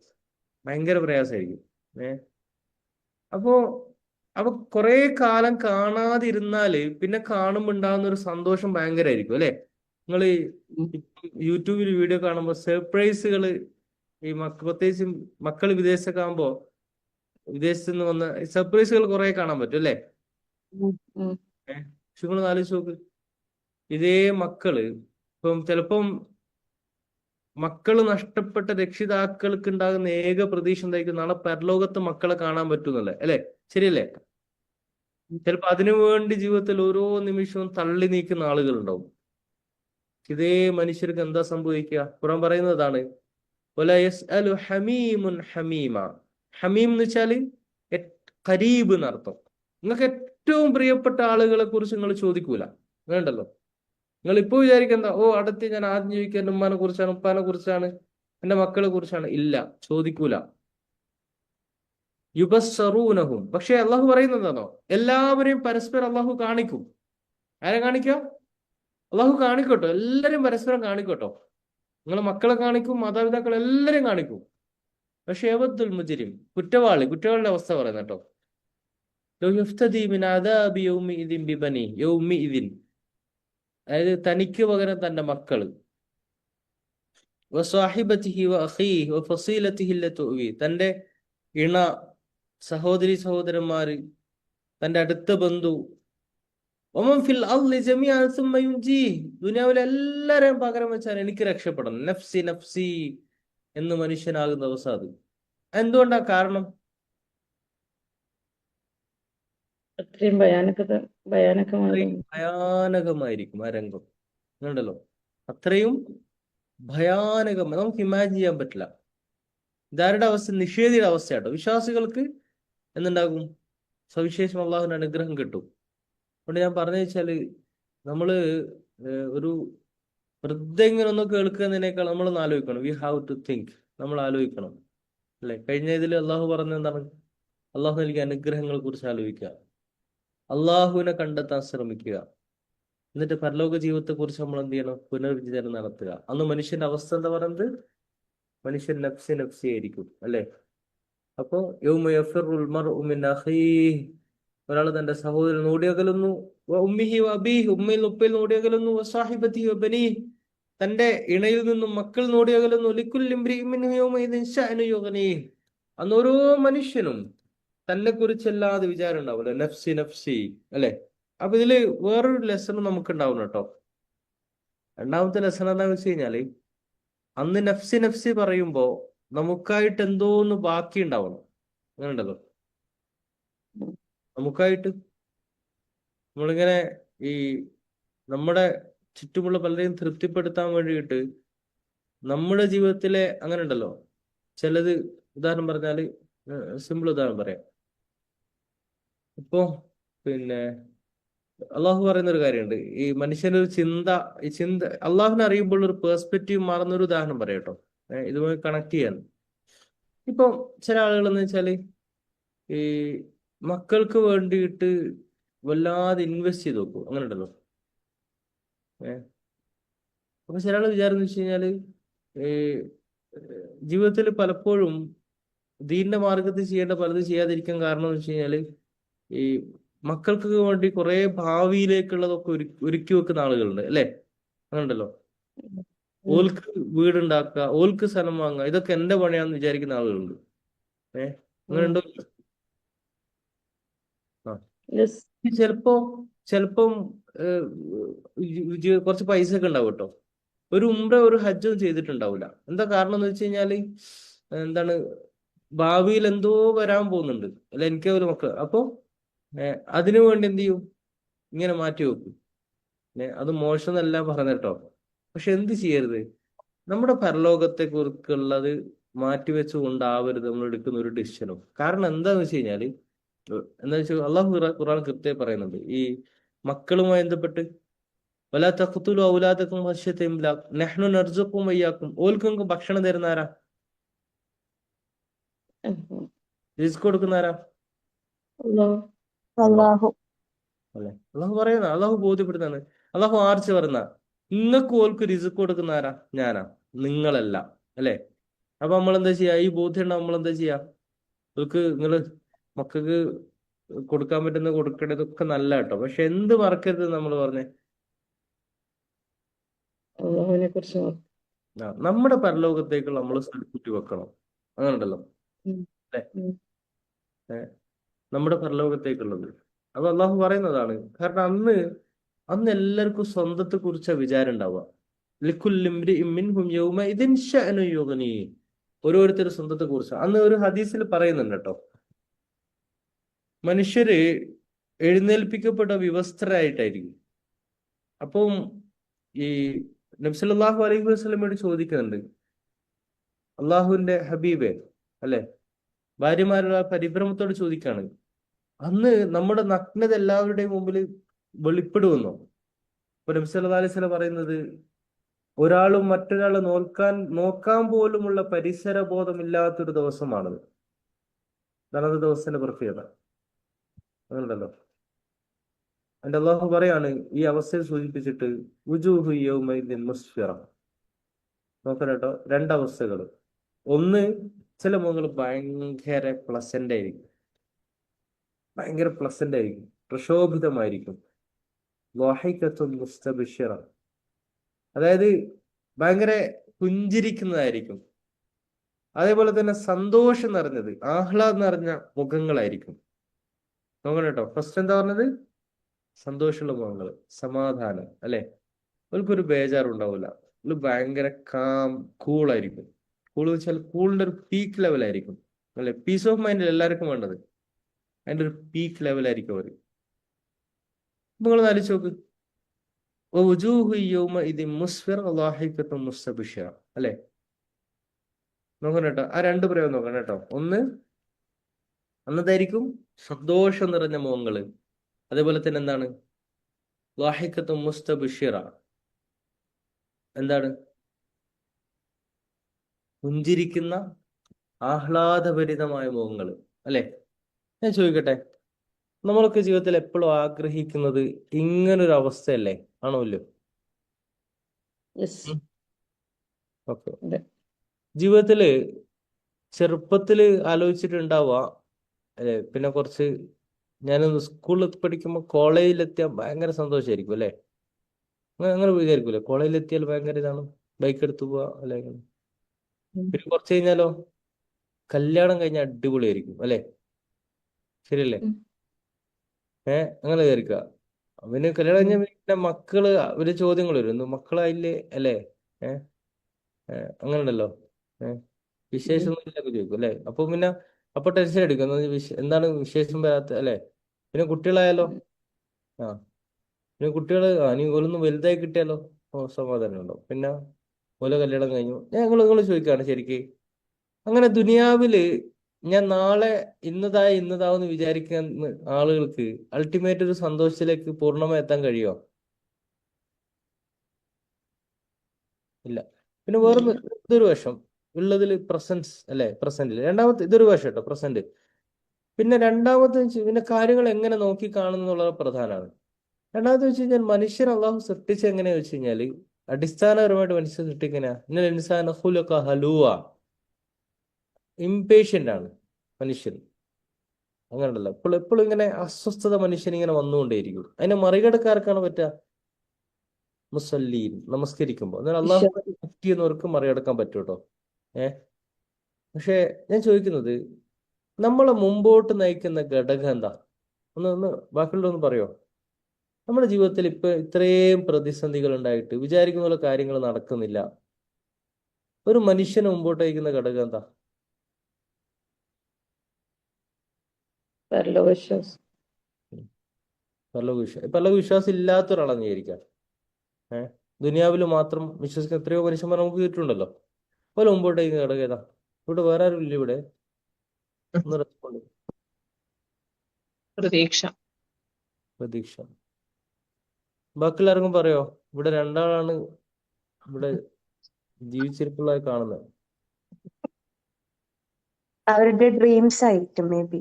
ഭയങ്കര പ്രയാസമായിരിക്കും. അപ്പോ അപ്പൊ കുറെ കാലം കാണാതിരുന്നാല് പിന്നെ കാണുമ്പോ ഉണ്ടാകുന്ന ഒരു സന്തോഷം ഭയങ്കരമായിരിക്കും അല്ലെ. നിങ്ങൾ യൂട്യൂബിൽ വീഡിയോ കാണുമ്പോൾ സർപ്രൈസുകൾ ഈ പ്രത്യേകിച്ച് മക്കൾ വിദേശത്തൊക്കെ ആകുമ്പോ വിദേശത്ത് നിന്ന് വന്ന സർപ്രൈസുകൾ കുറെ കാണാൻ പറ്റും അല്ലെ. പക്ഷെ നിങ്ങൾ ആലോചിച്ച് നോക്ക്, ഇതേ മക്കള് ഇപ്പം ചിലപ്പം മക്കള് നഷ്ടപ്പെട്ട രക്ഷിതാക്കൾക്ക് ഉണ്ടാകുന്ന ഏക പ്രതീക്ഷ എന്തായിരിക്കും? നാളെ പരലോകത്ത് മക്കളെ കാണാൻ പറ്റുന്നല്ലേ അല്ലെ. ശരിയല്ലേ? ചിലപ്പോ അതിനു വേണ്ടി ജീവിതത്തിൽ ഓരോ നിമിഷവും തള്ളി നീക്കുന്ന ആളുകളുണ്ടാവും. ഇതേ മനുഷ്യർക്ക് എന്താ സംഭവിക്കുക? ഖുർആൻ പറയുന്നതാണ്, ഹമീമുൻ ഹമീമ. ഹമീം എന്ന് വെച്ചാല് ഖരീബ് എന്നർത്ഥം. നിങ്ങൾക്ക് ഏറ്റവും പ്രിയപ്പെട്ട ആളുകളെ കുറിച്ച് നിങ്ങൾ ചോദിക്കൂല, വേണ്ടല്ലോ. നിങ്ങൾ ഇപ്പൊ വിചാരിക്കുന്ന, ഓ അടുത്ത് ഞാൻ ആദ്യം ചോദിക്കുക എന്റെ ഉമ്മാനെ കുറിച്ചാണ്, ഉപ്പാനെ കുറിച്ചാണ്, എന്റെ മക്കളെ കുറിച്ചാണ്. ഇല്ല, ചോദിക്കൂല. യുബസ്സറൂനഹും. പക്ഷെ അള്ളാഹു പറയുന്നത് എന്താണോ? എല്ലാവരെയും പരസ്പരം അള്ളാഹു കാണിക്കും. ആരെ കാണിക്കാം? അള്ളാഹു കാണിക്കട്ടോ, എല്ലാരെയും പരസ്പരം കാണിക്കട്ടോ. നിങ്ങളെ മക്കളെ കാണിക്കും, മാതാപിതാക്കൾ എല്ലാരെയും കാണിക്കും. പക്ഷെ ഏവദ്ദുൽ മുജ്രിം, കുറ്റവാളിയുടെ അവസ്ഥ പറയുന്നത് കേട്ടോ. അതായത് തനിക്ക് പകരം തന്റെ മക്കള്, തന്റെ ഇണ, സഹോദരി സഹോദരന്മാര്, തന്റെ അടുത്ത ബന്ധു, ദുനിയാവിലെ എല്ലാരെയും പകരം വെച്ചാൽ എനിക്ക് രക്ഷപ്പെടണം, നഫ്സി നഫ്സി എന്ന് മനുഷ്യനാകുന്ന അവസ്ഥ. അത് എന്തുകൊണ്ടാ കാരണം? അത്രയും ഭയാനകമായിരിക്കും ആ രംഗം. ഉണ്ടല്ലോ, അത്രയും ഭയാനകം, നമുക്ക് ഇമാജിൻ ചെയ്യാൻ പറ്റില്ല. ഇതാരുടെ അവസ്ഥ? നിഷേധിയുടെ അവസ്ഥയാട്ടോ. വിശ്വാസികൾക്ക് എന്തുണ്ടാകും? സവിശേഷം അള്ളാഹുവിന്റെ അനുഗ്രഹം കിട്ടും. അതുകൊണ്ട് ഞാൻ പറഞ്ഞു വെച്ചാല്, നമ്മള് ഒരു വെറുതെ ഇങ്ങനെ ഒന്ന് കേൾക്കുന്നതിനേക്കാൾ നമ്മൾ ആലോചിക്കണം. We have to think. നമ്മൾ ആലോചിക്കണം അല്ലെ. കഴിഞ്ഞ ഇതിൽ അള്ളാഹു പറഞ്ഞ എന്താണ്? അള്ളാഹു നൽകിയ അനുഗ്രഹങ്ങളെ കുറിച്ച് ആലോചിക്കുക, അള്ളാഹുവിനെ കണ്ടെത്താൻ ശ്രമിക്കുക, എന്നിട്ട് പരലോക ജീവിതത്തെ കുറിച്ച് നമ്മൾ എന്ത് ചെയ്യണം? പുനർവിചിന്തനം നടത്തുക. അന്ന് മനുഷ്യന്റെ അവസ്ഥ എന്താ പറയുന്നത്? മനുഷ്യൻ നഫ്സി നഫ്സി ആയിരിക്കും അല്ലെ. അപ്പോ ഒരാൾ തന്റെ സഹോദരൻ ഓടിയകലുന്നു, ഉമ്മിഹി അബീഹി, ഉമ്മയിൽ ഉപ്പയിൽ ഓടിയകലുന്നു, സാഹിബത്തി ബനി, തന്റെ ഇണയിൽ നിന്നും മക്കൾ ഓടിയകലുന്നു. അന്ന് ഓരോ മനുഷ്യനും തന്നെ കുറിച്ചല്ലാതെ വിചാരം ഉണ്ടാവില്ല, നഫ്സി നഫ്സി അല്ലെ. അപ്പൊ ഇതില് വേറൊരു ലെസൺ നമുക്ക് ഉണ്ടാവണം കേട്ടോ. രണ്ടാമത്തെ ലെസൺ എന്താന്ന് വെച്ച് കഴിഞ്ഞാല്, അന്ന് നഫ്സി നഫ്സി പറയുമ്പോ നമുക്കായിട്ട് എന്തോന്ന് ബാക്കി ഉണ്ടാവണം. അങ്ങനെ ഉണ്ടല്ലോ, നമുക്കായിട്ട് നമ്മളിങ്ങനെ ഈ നമ്മുടെ ചുറ്റുമുള്ള പലരെയും തൃപ്തിപ്പെടുത്താൻ വേണ്ടിയിട്ട് നമ്മുടെ ജീവിതത്തിലെ അങ്ങനെ ഉണ്ടല്ലോ ചിലത്. ഉദാഹരണം പറഞ്ഞാല്, സിമ്പിൾ ഉദാഹരണം പറയാം. ഇപ്പോ പിന്നെ അള്ളാഹു പറയുന്ന ഒരു കാര്യമുണ്ട്, ഈ മനുഷ്യനൊരു ചിന്ത അള്ളാഹുവിനെ അറിയുമ്പോൾ ഒരു പേഴ്സ്പെക്റ്റീവ് മാറുന്ന ഒരു ഉദാഹരണം പറയാം കേട്ടോ. ഇതുമായി കണക്ട് ചെയ്യാൻ. ഇപ്പൊ ചില ആളുകൾ എന്ന് വെച്ചാല് ഈ മക്കൾക്ക് വേണ്ടിയിട്ട് വല്ലാതെ ഇൻവെസ്റ്റ് ചെയ്ത് നോക്കും, അങ്ങനെ ഉണ്ടല്ലോ. അപ്പൊ ചില ആൾ വിചാരം എന്ന് വെച്ച് കഴിഞ്ഞാല്, ഈ ജീവിതത്തിൽ പലപ്പോഴും ദീന്റെ മാർഗത്തിൽ ചെയ്യേണ്ട പലതും ചെയ്യാതിരിക്കാൻ കാരണം എന്ന് വെച്ച് കഴിഞ്ഞാല്, ഈ മക്കൾക്ക് വേണ്ടി കുറെ ഭാവിയിലേക്കുള്ളതൊക്കെ ഒരുക്കി വെക്കുന്ന ആളുകളുണ്ട് അല്ലെ. അങ്ങനെ ഉണ്ടല്ലോ. ഓൽക്ക് വീടുണ്ടാക്കുക, ഓൽക്ക് സ്ഥലം വാങ്ങുക, ഇതൊക്കെ എന്റെ പണിയാന്ന് വിചാരിക്കുന്ന ആളുകളുണ്ട്. അങ്ങനെ ഉണ്ടോ? ആ, ചിലപ്പം കുറച്ച് പൈസ ഒക്കെ ഉണ്ടാവും കേട്ടോ. ഒരു ഉംറ ഒരു ഹജ്ജും ചെയ്തിട്ടുണ്ടാവില്ല. എന്താ കാരണം എന്ന് വെച്ച് കഴിഞ്ഞാല് എന്താണ്, ഭാവിയിൽ എന്തോ വരാൻ പോകുന്നുണ്ട്, അല്ല എനിക്ക് ഒരു മക്കൾ. അപ്പൊ അതിനു വേണ്ടി എന്ത് ചെയ്യും, ഇങ്ങനെ മാറ്റി വെക്കും. അത് മോശം എന്നല്ല പറഞ്ഞിട്ടോ, പക്ഷെ എന്ത് ചെയ്യരുത്, നമ്മുടെ പരലോകത്തെ കുറിച്ചുള്ളത് മാറ്റിവെച്ചുകൊണ്ടാവരുത് നമ്മൾ എടുക്കുന്ന ഒരു ഡിസിഷനും. കാരണം എന്താന്ന് വെച്ച് കഴിഞ്ഞാല്, എന്താ വെച്ചാൽ അള്ളാഹു ഖുർആൻ കൃത്യമായി പറയുന്നുണ്ട് ഈ മക്കളുമായി ബന്ധപ്പെട്ട്, വലാ തഖ്തുലു ഔലാദക്കും ഖശ്യത ഇംലാഖ് നഹ്നു നർസുഖും വയ്യാക്കും. ഓൽക്ക് ഭക്ഷണം തരുന്നാരാ? റിസ്ക് കൊടുക്കുന്നതാരാ? അല്ലാഹ്. അള്ളാഹ്. അള്ളാഹു. അല്ലെ, അള്ളാഹു പറയുന്ന, അള്ളാഹു ബോധ്യപ്പെടുത്താണ്. അള്ളാഹു ആർച്ച് പറയുന്ന, നിങ്ങൾക്ക് ഓൽക്ക് റിസ്ക് കൊടുക്കുന്നതാരാ? ഞാനാ, നിങ്ങളല്ല. അല്ലെ? അപ്പൊ നമ്മൾ എന്താ ചെയ്യാ? ഈ ബോധ്യം ഉണ്ടാവും, നമ്മൾ എന്താ ചെയ്യാ? ഓൽക്ക് നിങ്ങള് മക്കൾക്ക് കൊടുക്കാൻ പറ്റുന്ന കൊടുക്കേണ്ടതൊക്കെ നല്ല കേട്ടോ, പക്ഷെ എന്ത് മറക്കരുത് നമ്മൾ പറഞ്ഞേ, അള്ളാഹുവിനെ കുറിച്ച് നമ്മുടെ പരലോകത്തേക്ക് നമ്മൾ സ്ഥലക്കുറ്റി വെക്കണം. അങ്ങനെ ഉണ്ടല്ലോ, അല്ലെ? നമ്മുടെ പരലോകത്തേക്കുള്ളത് അത് അള്ളാഹു പറയുന്നതാണ്. കാരണം അന്ന് അന്ന് എല്ലാവർക്കും സ്വന്തത്തെ കുറിച്ച വിചാരം ഉണ്ടാവുക. ഓരോരുത്തരും സ്വന്തത്തെ കുറിച്ച് അന്ന് ഒരു ഹദീസിൽ പറയുന്നുണ്ട് കേട്ടോ. മനുഷ്യര് എഴുന്നേൽപ്പിക്കപ്പെട്ട വിവസ്ത്രരായിട്ടായിരിക്കും. അപ്പം ഈ നബി സല്ലല്ലാഹു അലൈഹി വസല്ലമയോട് ചോദിക്കുന്നുണ്ട്, അള്ളാഹുവിന്റെ ഹബീബെ, അല്ലെ, ഭാര്യമാരുടെ പരിഭ്രമത്തോട് ചോദിക്കാണ്, അന്ന് നമ്മുടെ നഗ്നത എല്ലാവരുടെയും മുമ്പിൽ വെളിപ്പെടുവെന്നോ? ഇപ്പൊ നബി സല്ലല്ലാഹു അലൈഹി വസല്ലം പറയുന്നത്, ഒരാളും മറ്റൊരാളെ നോക്കാൻ പോലുമുള്ള പരിസര ബോധമില്ലാത്തൊരു ദിവസമാണത്. അതാണ് ദിവസത്തിന്റെ പ്രത്യേകത. അതുണ്ടല്ലോ, അതിന്റെ അള്ളാഹു പറയാണ് ഈ അവസ്ഥയെ സൂചിപ്പിച്ചിട്ട്, വുജൂഹു യൗമഇദിൻ മുസ്ഫിറ. നോക്കണം കേട്ടോ, രണ്ടവസ്ഥകൾ. ഒന്ന്, ചില മുഖങ്ങൾ ഭയങ്കര പ്ലസന്റ് ആയിരിക്കും, ഭയങ്കര പ്ലസന്റ് ആയിരിക്കും, പ്രശോഭിതമായിരിക്കും. ളാഹികത്തുൻ മുസ്തബിഷിറ, അതായത് ഭയങ്കര പുഞ്ചിരിക്കുന്നതായിരിക്കും. അതേപോലെ തന്നെ സന്തോഷം നിറഞ്ഞത്, ആഹ്ലാദം നിറഞ്ഞ മുഖങ്ങളായിരിക്കും. നോക്കണം കേട്ടോ, ഫസ്റ്റ് എന്താ പറഞ്ഞത്? സന്തോഷമുള്ള മുഖങ്ങൾ, സമാധാനം, അല്ലെ? അവർക്കൊരു ബേജാറുണ്ടാവില്ല, ഒരു ഭയങ്കര കൂളായിരിക്കും. കൂൾ വെച്ചാൽ കൂളിന്റെ ഒരു പീക്ക് ലെവലായിരിക്കും, അല്ലെ? പീസ് ഓഫ് മൈൻഡ് എല്ലാവർക്കും വേണ്ടത്, അതിന്റെ ഒരു പീക്ക് ലെവലായിരിക്കും അവർ. നിങ്ങൾ ആലോചിച്ച് നോക്ക്, അല്ലെ? നോക്കണം കേട്ടോ, ആ രണ്ട് പ്രയോഗം നോക്കണം കേട്ടോ. ഒന്ന്, അന്നതായിരിക്കും സന്തോഷം നിറഞ്ഞ മുഖങ്ങള്. അതേപോലെ തന്നെ എന്താണ്, ളാഹിഖത്തും മുസ്തബിഷിറ, എന്താണ്, പുഞ്ചിരിക്കുന്ന ആഹ്ലാദഭരിതമായ മുഖങ്ങള്, അല്ലെ? ഞാൻ ചോദിക്കട്ടെ, നമ്മളൊക്കെ ജീവിതത്തിൽ എപ്പോഴും ആഗ്രഹിക്കുന്നത് ഇങ്ങനൊരു അവസ്ഥയല്ലേ? ആണോ ഇല്ലയോ? ഓക്കെ. ജീവിതത്തില് ചെറുപ്പത്തില് ആലോചിച്ചിട്ടുണ്ടാവുക, അല്ലെ? പിന്നെ കുറച്ച് ഞാനൊന്ന് സ്കൂളിൽ പഠിക്കുമ്പോൾ കോളേജിലെത്തിയാൽ ഭയങ്കര സന്തോഷമായിരിക്കും, അല്ലെ? അങ്ങനെ വിചാരിക്കൂലേ, കോളേജിലെത്തിയാൽ ഭയങ്കര ഇതാണ്, ബൈക്ക് എടുത്തു പോവാ, അല്ലെ? പിന്നെ കുറച്ച് കഴിഞ്ഞാലോ, കല്യാണം കഴിഞ്ഞാൽ അടിപൊളിയായിരിക്കും, അല്ലെ? ശരിയല്ലേ? അങ്ങനെ വിചാരിക്കുക. അവന് കല്യാണം കഴിഞ്ഞാൽ പിന്നെ മക്കള്, ഒരു ചോദ്യങ്ങൾ വരും, മക്കളായില്ലേ, അല്ലേ? അങ്ങനെ ഉണ്ടല്ലോ. വിശേഷം ചോദിക്കും, അല്ലെ? അപ്പൊ പിന്നെ അപ്പൊ ടെൻഷൻ എടുക്കും, എന്താണ് വിശേഷം വരാത്ത, അല്ലെ? പിന്നെ കുട്ടികളായാലോ, ആ പിന്നെ കുട്ടികള് നീ ഓലൊന്നും വലുതായി കിട്ടിയാലോ, സമാധാനം ഉണ്ടോ? പിന്നെ ഓല കല്യാണം കഴിഞ്ഞു. നിങ്ങൾ ചോദിക്കുകയാണ് ശരിക്ക്, അങ്ങനെ ദുനിയാവില് ഞാൻ നാളെ ഇന്നതാവെന്ന് വിചാരിക്കുന്ന ആളുകൾക്ക് അൾട്ടിമേറ്റ് ഒരു സന്തോഷത്തിലേക്ക് പൂർണ്ണമായി എത്താൻ കഴിയുമോ? ഇല്ല. പിന്നെ വേറൊന്ന്, ഇതൊരു വശം ഉള്ളതിൽ പ്രസൻസ്, അല്ലെ? പ്രസന്റിൽ രണ്ടാമത്തെ ഇതൊരു വശം കേട്ടോ, പ്രസന്റ്. പിന്നെ രണ്ടാമത്തെ പിന്നെ കാര്യങ്ങൾ എങ്ങനെ നോക്കി കാണുന്നു എന്നുള്ളത് പ്രധാനമാണ്. രണ്ടാമത്തെ വെച്ച് കഴിഞ്ഞാൽ മനുഷ്യർ അള്ളാഹു സൃഷ്ടിച്ച എങ്ങനെയാ വെച്ച് കഴിഞ്ഞാല്, അടിസ്ഥാനപരമായിട്ട് മനുഷ്യർ സൃഷ്ടിക്കുന്ന ഇൻസാന ഖുലിഖ ഹലൂവ, ഇംപേഷ്യന്റ് ആണ് മനുഷ്യൻ. അങ്ങനെ ഉണ്ടല്ലോ, എപ്പോഴും ഇങ്ങനെ അസ്വസ്ഥത മനുഷ്യൻ ഇങ്ങനെ വന്നുകൊണ്ടേയിരിക്കും. അതിനെ മറികടക്കാർക്കാണ് പറ്റുക? മുസല്ലീൻ, നമസ്കരിക്കുമ്പോൾ. എന്നാൽ അള്ളാഹു ചെയ്യുന്നവർക്ക് മറികടക്കാൻ പറ്റും കേട്ടോ. പക്ഷെ ഞാൻ ചോദിക്കുന്നത്, നമ്മളെ മുമ്പോട്ട് നയിക്കുന്ന ഘടകം എന്താ? ഒന്ന് ബാക്കിയുള്ളതൊന്ന് പറയോ? നമ്മുടെ ജീവിതത്തിൽ ഇപ്പൊ ഇത്രയും പ്രതിസന്ധികൾ ഉണ്ടായിട്ട് വിചാരിക്കുന്ന പോലെ കാര്യങ്ങൾ നടക്കുന്നില്ല. ഒരു മനുഷ്യനെ മുമ്പോട്ട് നയിക്കുന്ന ഘടകം എന്താ? പരലോകവിശ്വാസം. പരലോകവിശ്വാസം ഇല്ലാത്ത ഒരാളാന്ന് വിചാരിക്കാം. ഏഹ് ദുനിയാവിൽ മാത്രം വിശ്വസിക്കുന്ന എത്രയോ മനുഷ്യന്മാർ നമുക്ക് ചുറ്റുണ്ടല്ലോ. പോലെ മുമ്പോട്ട് നയിക്കുന്ന ഘടകം ഏതാ? ഇവിടെ വേറെ ആരും ഇല്ല. ഇവിടെ ഒന്ന് റെസ്പോണ്ട്. പ്രതീക്ഷ. പ്രതീക്ഷ. ബാക്കിയുള്ളവർക്കും പറയോ? ഇവിടെ രണ്ടാളാണ് ഇവിടെ ജീവിച്ചിരിപ്പുള്ളതായി കാണുന്നത്. അവരുടെ ഡ്രീംസ് ആയിരിക്കും മേ ബി.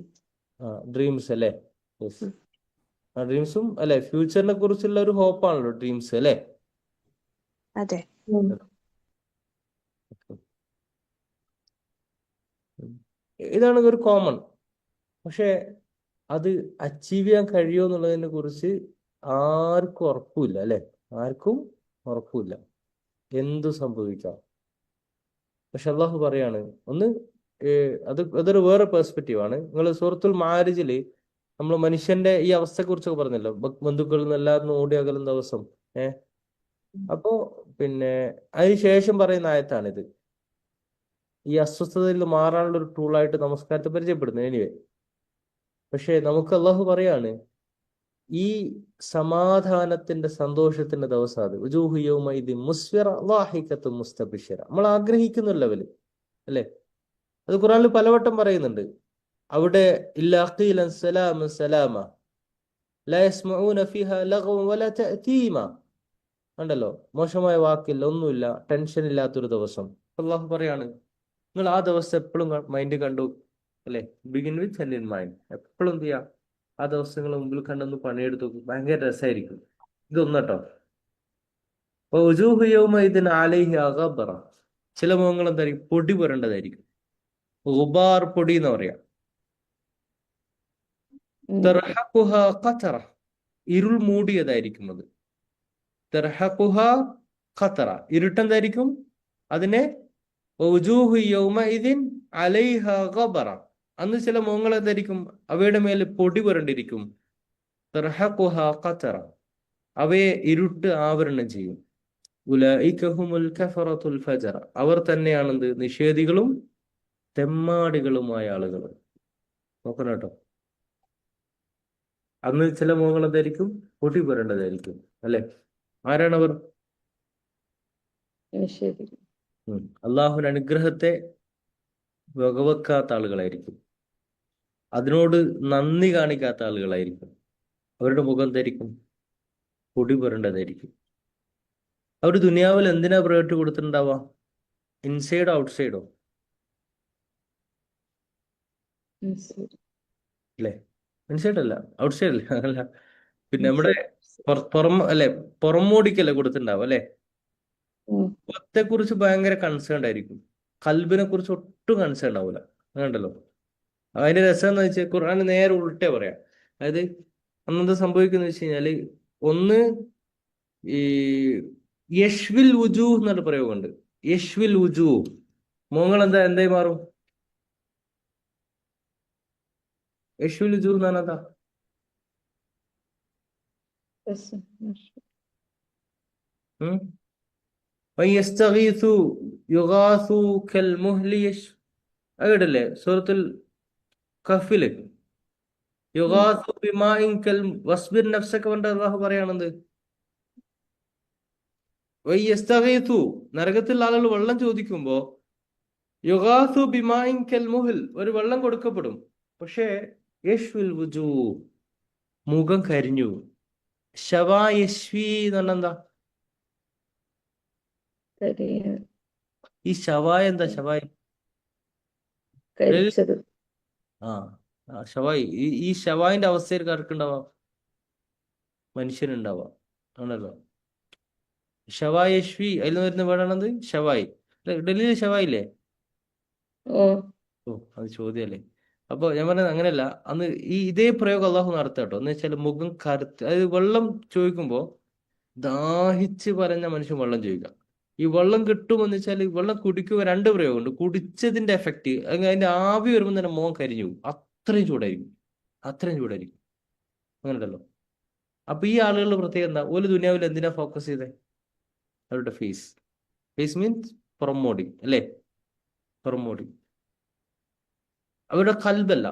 ഡ്രീംസ് അല്ലേ? യെസ്. ആ ഡ്രീംസും അല്ലെ, ഫ്യൂച്ചറിനെ കുറിച്ചുള്ള ഒരു ഹോപ്പാണല്ലോ ഡ്രീംസ് അല്ലേ? അതെ. ഇതാണ് ഒരു കോമൺ. പക്ഷെ അത് അച്ചീവ് ചെയ്യാൻ കഴിയുമോ എന്നുള്ളതിനെ കുറിച്ച് ആർക്കും ഉറപ്പില്ല അല്ലെ? ആർക്കും ഉറപ്പില്ല. എന്തു സംഭവിക്കാം. പക്ഷെ അള്ളാഹു പറയാണ് ഒന്ന്, അതൊരു വേറെ പെർസ്പെക്റ്റീവ് ആണ്. നിങ്ങൾ സൂറത്തുൽ മാരിജില് നമ്മൾ മനുഷ്യന്റെ ഈ അവസ്ഥയെ കുറിച്ചൊക്കെ പറഞ്ഞല്ലോ, ബന്ധുക്കളിൽ നിന്ന് എല്ലാവരും ഓടി അകലുന്ന ദിവസം. അപ്പോ പിന്നെ അതിനുശേഷം പറയുന്ന ആയത്താണിത്. ഈ അസ്വസ്ഥതയിൽ നിന്ന് മാറാനുള്ള ഒരു ടൂളായിട്ട് നമസ്കാരത്തെ പരിചയപ്പെടുന്നത്. എനിവേ, പക്ഷെ നമുക്ക് അള്ളാഹു പറയാണ് ഈ സമാധാനത്തിന്റെ സന്തോഷത്തിന്റെ ദിവസം അത് മുസ്തബിഷിറ, നമ്മൾ ആഗ്രഹിക്കുന്ന ലെവല് അല്ലെ? അത് ഖുറാനിൽ പലവട്ടം പറയുന്നുണ്ട്. അവിടെ ഇല്ലാ ഖീലൻ സലാമൻ സലാമ ലാ യസ്മഊന ഫീഹാ ലഗ്വൻ വലാ തഅതീമ, ഉണ്ടല്ലോ, മോശമായ വാക്കില്ല, ഒന്നുമില്ല, ടെൻഷൻ ഇല്ലാത്തൊരു ദിവസം. അള്ളാഹു പറയാണ് നിങ്ങൾ ആ ദിവസം എപ്പോഴും മൈൻഡ് കണ്ടു അല്ലെ? Begin with send in mind. എപ്പോഴും എന്ത് ചെയ്യാം, ആ ദിവസങ്ങൾ മുമ്പിൽ കണ്ടൊന്ന് പണിയെടുത്തു നോക്കും. ഭയങ്കര രസമായിരിക്കും. ഇതൊന്നട്ടോ. ഇതിന് ആലൈഹി അഗബറ, ചില മുഖങ്ങൾ എന്തായിരിക്കും? പൊടി പുരണ്ടതായിരിക്കും. ഗുബാർ പൊടി എന്ന് പറയാം. തർഹഖുഹ ഖതറ, ഇരുൾ മൂടിയതായിരിക്കും അത്. തർഹഖുഹ ഖതറ, ഇരുട്ടെന്തായിരിക്കും അതിനെ? വജൂഹു യൗമഇദിൻ അലൈഹ ഗബറ, അന്ന് ചില മുഖങ്ങൾ എന്തായിരിക്കും? അവയുടെ മേൽ പൊടി പുരണ്ടിരിക്കും. തർഹഖുഹ ഖതറ, അവയെ ഇരുട്ട് ആവരണം ചെയ്യും. ഉലൈക ഹുമുൽ കഫറത്തുൽ ഫജറ, അവർ തന്നെയാണെന്ത്? നിഷേധികളും തെമ്മാടികളുമായ ആളുകൾ. നോക്കണം കേട്ടോ. അന്ന് ചില മുഖങ്ങൾ എന്തായിരിക്കും? പൊടി പുരണ്ടതായിരിക്കും അല്ലെ? ആരാണവർ? അള്ളാഹുവിന്റെ അനുഗ്രഹത്തെ വകവെക്കാത്ത ആളുകളായിരിക്കും. അതിനോട് നന്ദി കാണിക്കാത്ത ആളുകളായിരിക്കും. അവരുടെ മുഖം എന്തായിരിക്കും? പൊടി പുരണ്ടതായിരിക്കും. അവർ ദുനിയാവിൽ എന്തിനാ പ്രയോറിറ്റി കൊടുത്തിട്ടുണ്ടാവാ? ഇൻസൈഡോ ഔട്ട്സൈഡോ? അല്ലേ? ഇൻസൈഡ് അല്ല, ഔട്ട്സൈഡ് അല്ല, അല്ല. പിന്നെ നമ്മുടെ അല്ലെ, പുറമോടിക്കല്ലേ കൊടുത്തിട്ടുണ്ടാവും അല്ലെ? മുഖത്തെ കുറിച്ച് ഭയങ്കര കൺസേൺ ആയിരിക്കും. കൽബിനെ കുറിച്ച് ഒട്ടും കൺസേൺ ഉണ്ടാവില്ല. അങ്ങനെയുണ്ടല്ലോ. അതിന്റെ രസം എന്ന് വെച്ചാൽ ഖുർആൻ നേരെ ഉൾട്ടേ പറയാം. അതായത് അന്നെന്താ സംഭവിക്കുന്ന വെച്ച് കഴിഞ്ഞാല്, ഒന്ന് ഈ യഷ്വിൽ വുജൂ എന്നൊരു പ്രയോഗമുണ്ട്. യഷ്വിൽ വുജൂ, മുഖങ്ങൾ എന്തായി മാറും? യഷ്വിൽ വുജൂ എന്ന് പറഞ്ഞാൽ എന്താ? അവിടല്ലേ സൂറത്തുൽ കഹ്ഫില് യുഗാസു ബിമാഇൻ കൽ വസ്ബിർ നഫ്സക കൊണ്ട് അല്ലാഹു പറയാണെന്ത്? വയസ്തഗീസു, നരകത്തിൽ ആളുകൾ വെള്ളം ചോദിക്കുമ്പോ യുഗാസു ബിമാഇൻ കൽ മുഹൽ, ഒരു വെള്ളം കൊടുക്കപ്പെടും. പക്ഷേ യശ്വിൽ വുജൂ, മുഖം കരിഞ്ഞു. ശവാ യശ്വി എന്ന് പറഞ്ഞാ എന്താ? ഈ ശവായ എന്താ? ശവായ ശവായി. ഈ ശവായിന്റെ അവസ്ഥയിൽ ആർക്കുണ്ടാവാം? മനുഷ്യനുണ്ടാവാം, ആണല്ലോ. ഷവായ് യശ്വി, അതിൽ വരുന്ന വേർഡാണത് ഷവായ്. ഡൽഹിയിൽ ഷവായില്ലേ? ഓ, അത് ചോദ്യമല്ലേ. അപ്പൊ ഞാൻ പറഞ്ഞത് അങ്ങനെയല്ല. അന്ന് ഇതേ പ്രയോഗം അള്ളാഹു നടത്തുക കേട്ടോ. എന്ന് വെച്ചാൽ മുഖം കറുത്ത്, അതായത് വെള്ളം ചോദിക്കുമ്പോ ദാഹിച്ച് പറഞ്ഞ മനുഷ്യൻ വെള്ളം ചോദിക്കാം. ഈ വെള്ളം കിട്ടുമെന്ന് വെച്ചാൽ വെള്ളം കുടിക്കുമ്പോൾ രണ്ട് പ്രയോഗമുണ്ട്. കുടിച്ചതിന്റെ എഫക്റ്റ്, അതിന്റെ ആവി വരുമ്പോൾ തന്നെ മുഖം കരിഞ്ഞു പോകും. അത്രയും ചൂടായിരിക്കും. അങ്ങനെ ഉണ്ടല്ലോ. അപ്പൊ ഈ ആളുകളുടെ പ്രത്യേകത എന്താ? ഒരു ദുനിയാവിൽ എന്തിനാ ഫോക്കസ് ചെയ്തേ? അവരുടെ ഫേസ്. ഫേസ് മീൻസ് പുറംമോടി അല്ലേ? പുറംമോടി. അവരുടെ കൽബല്ല.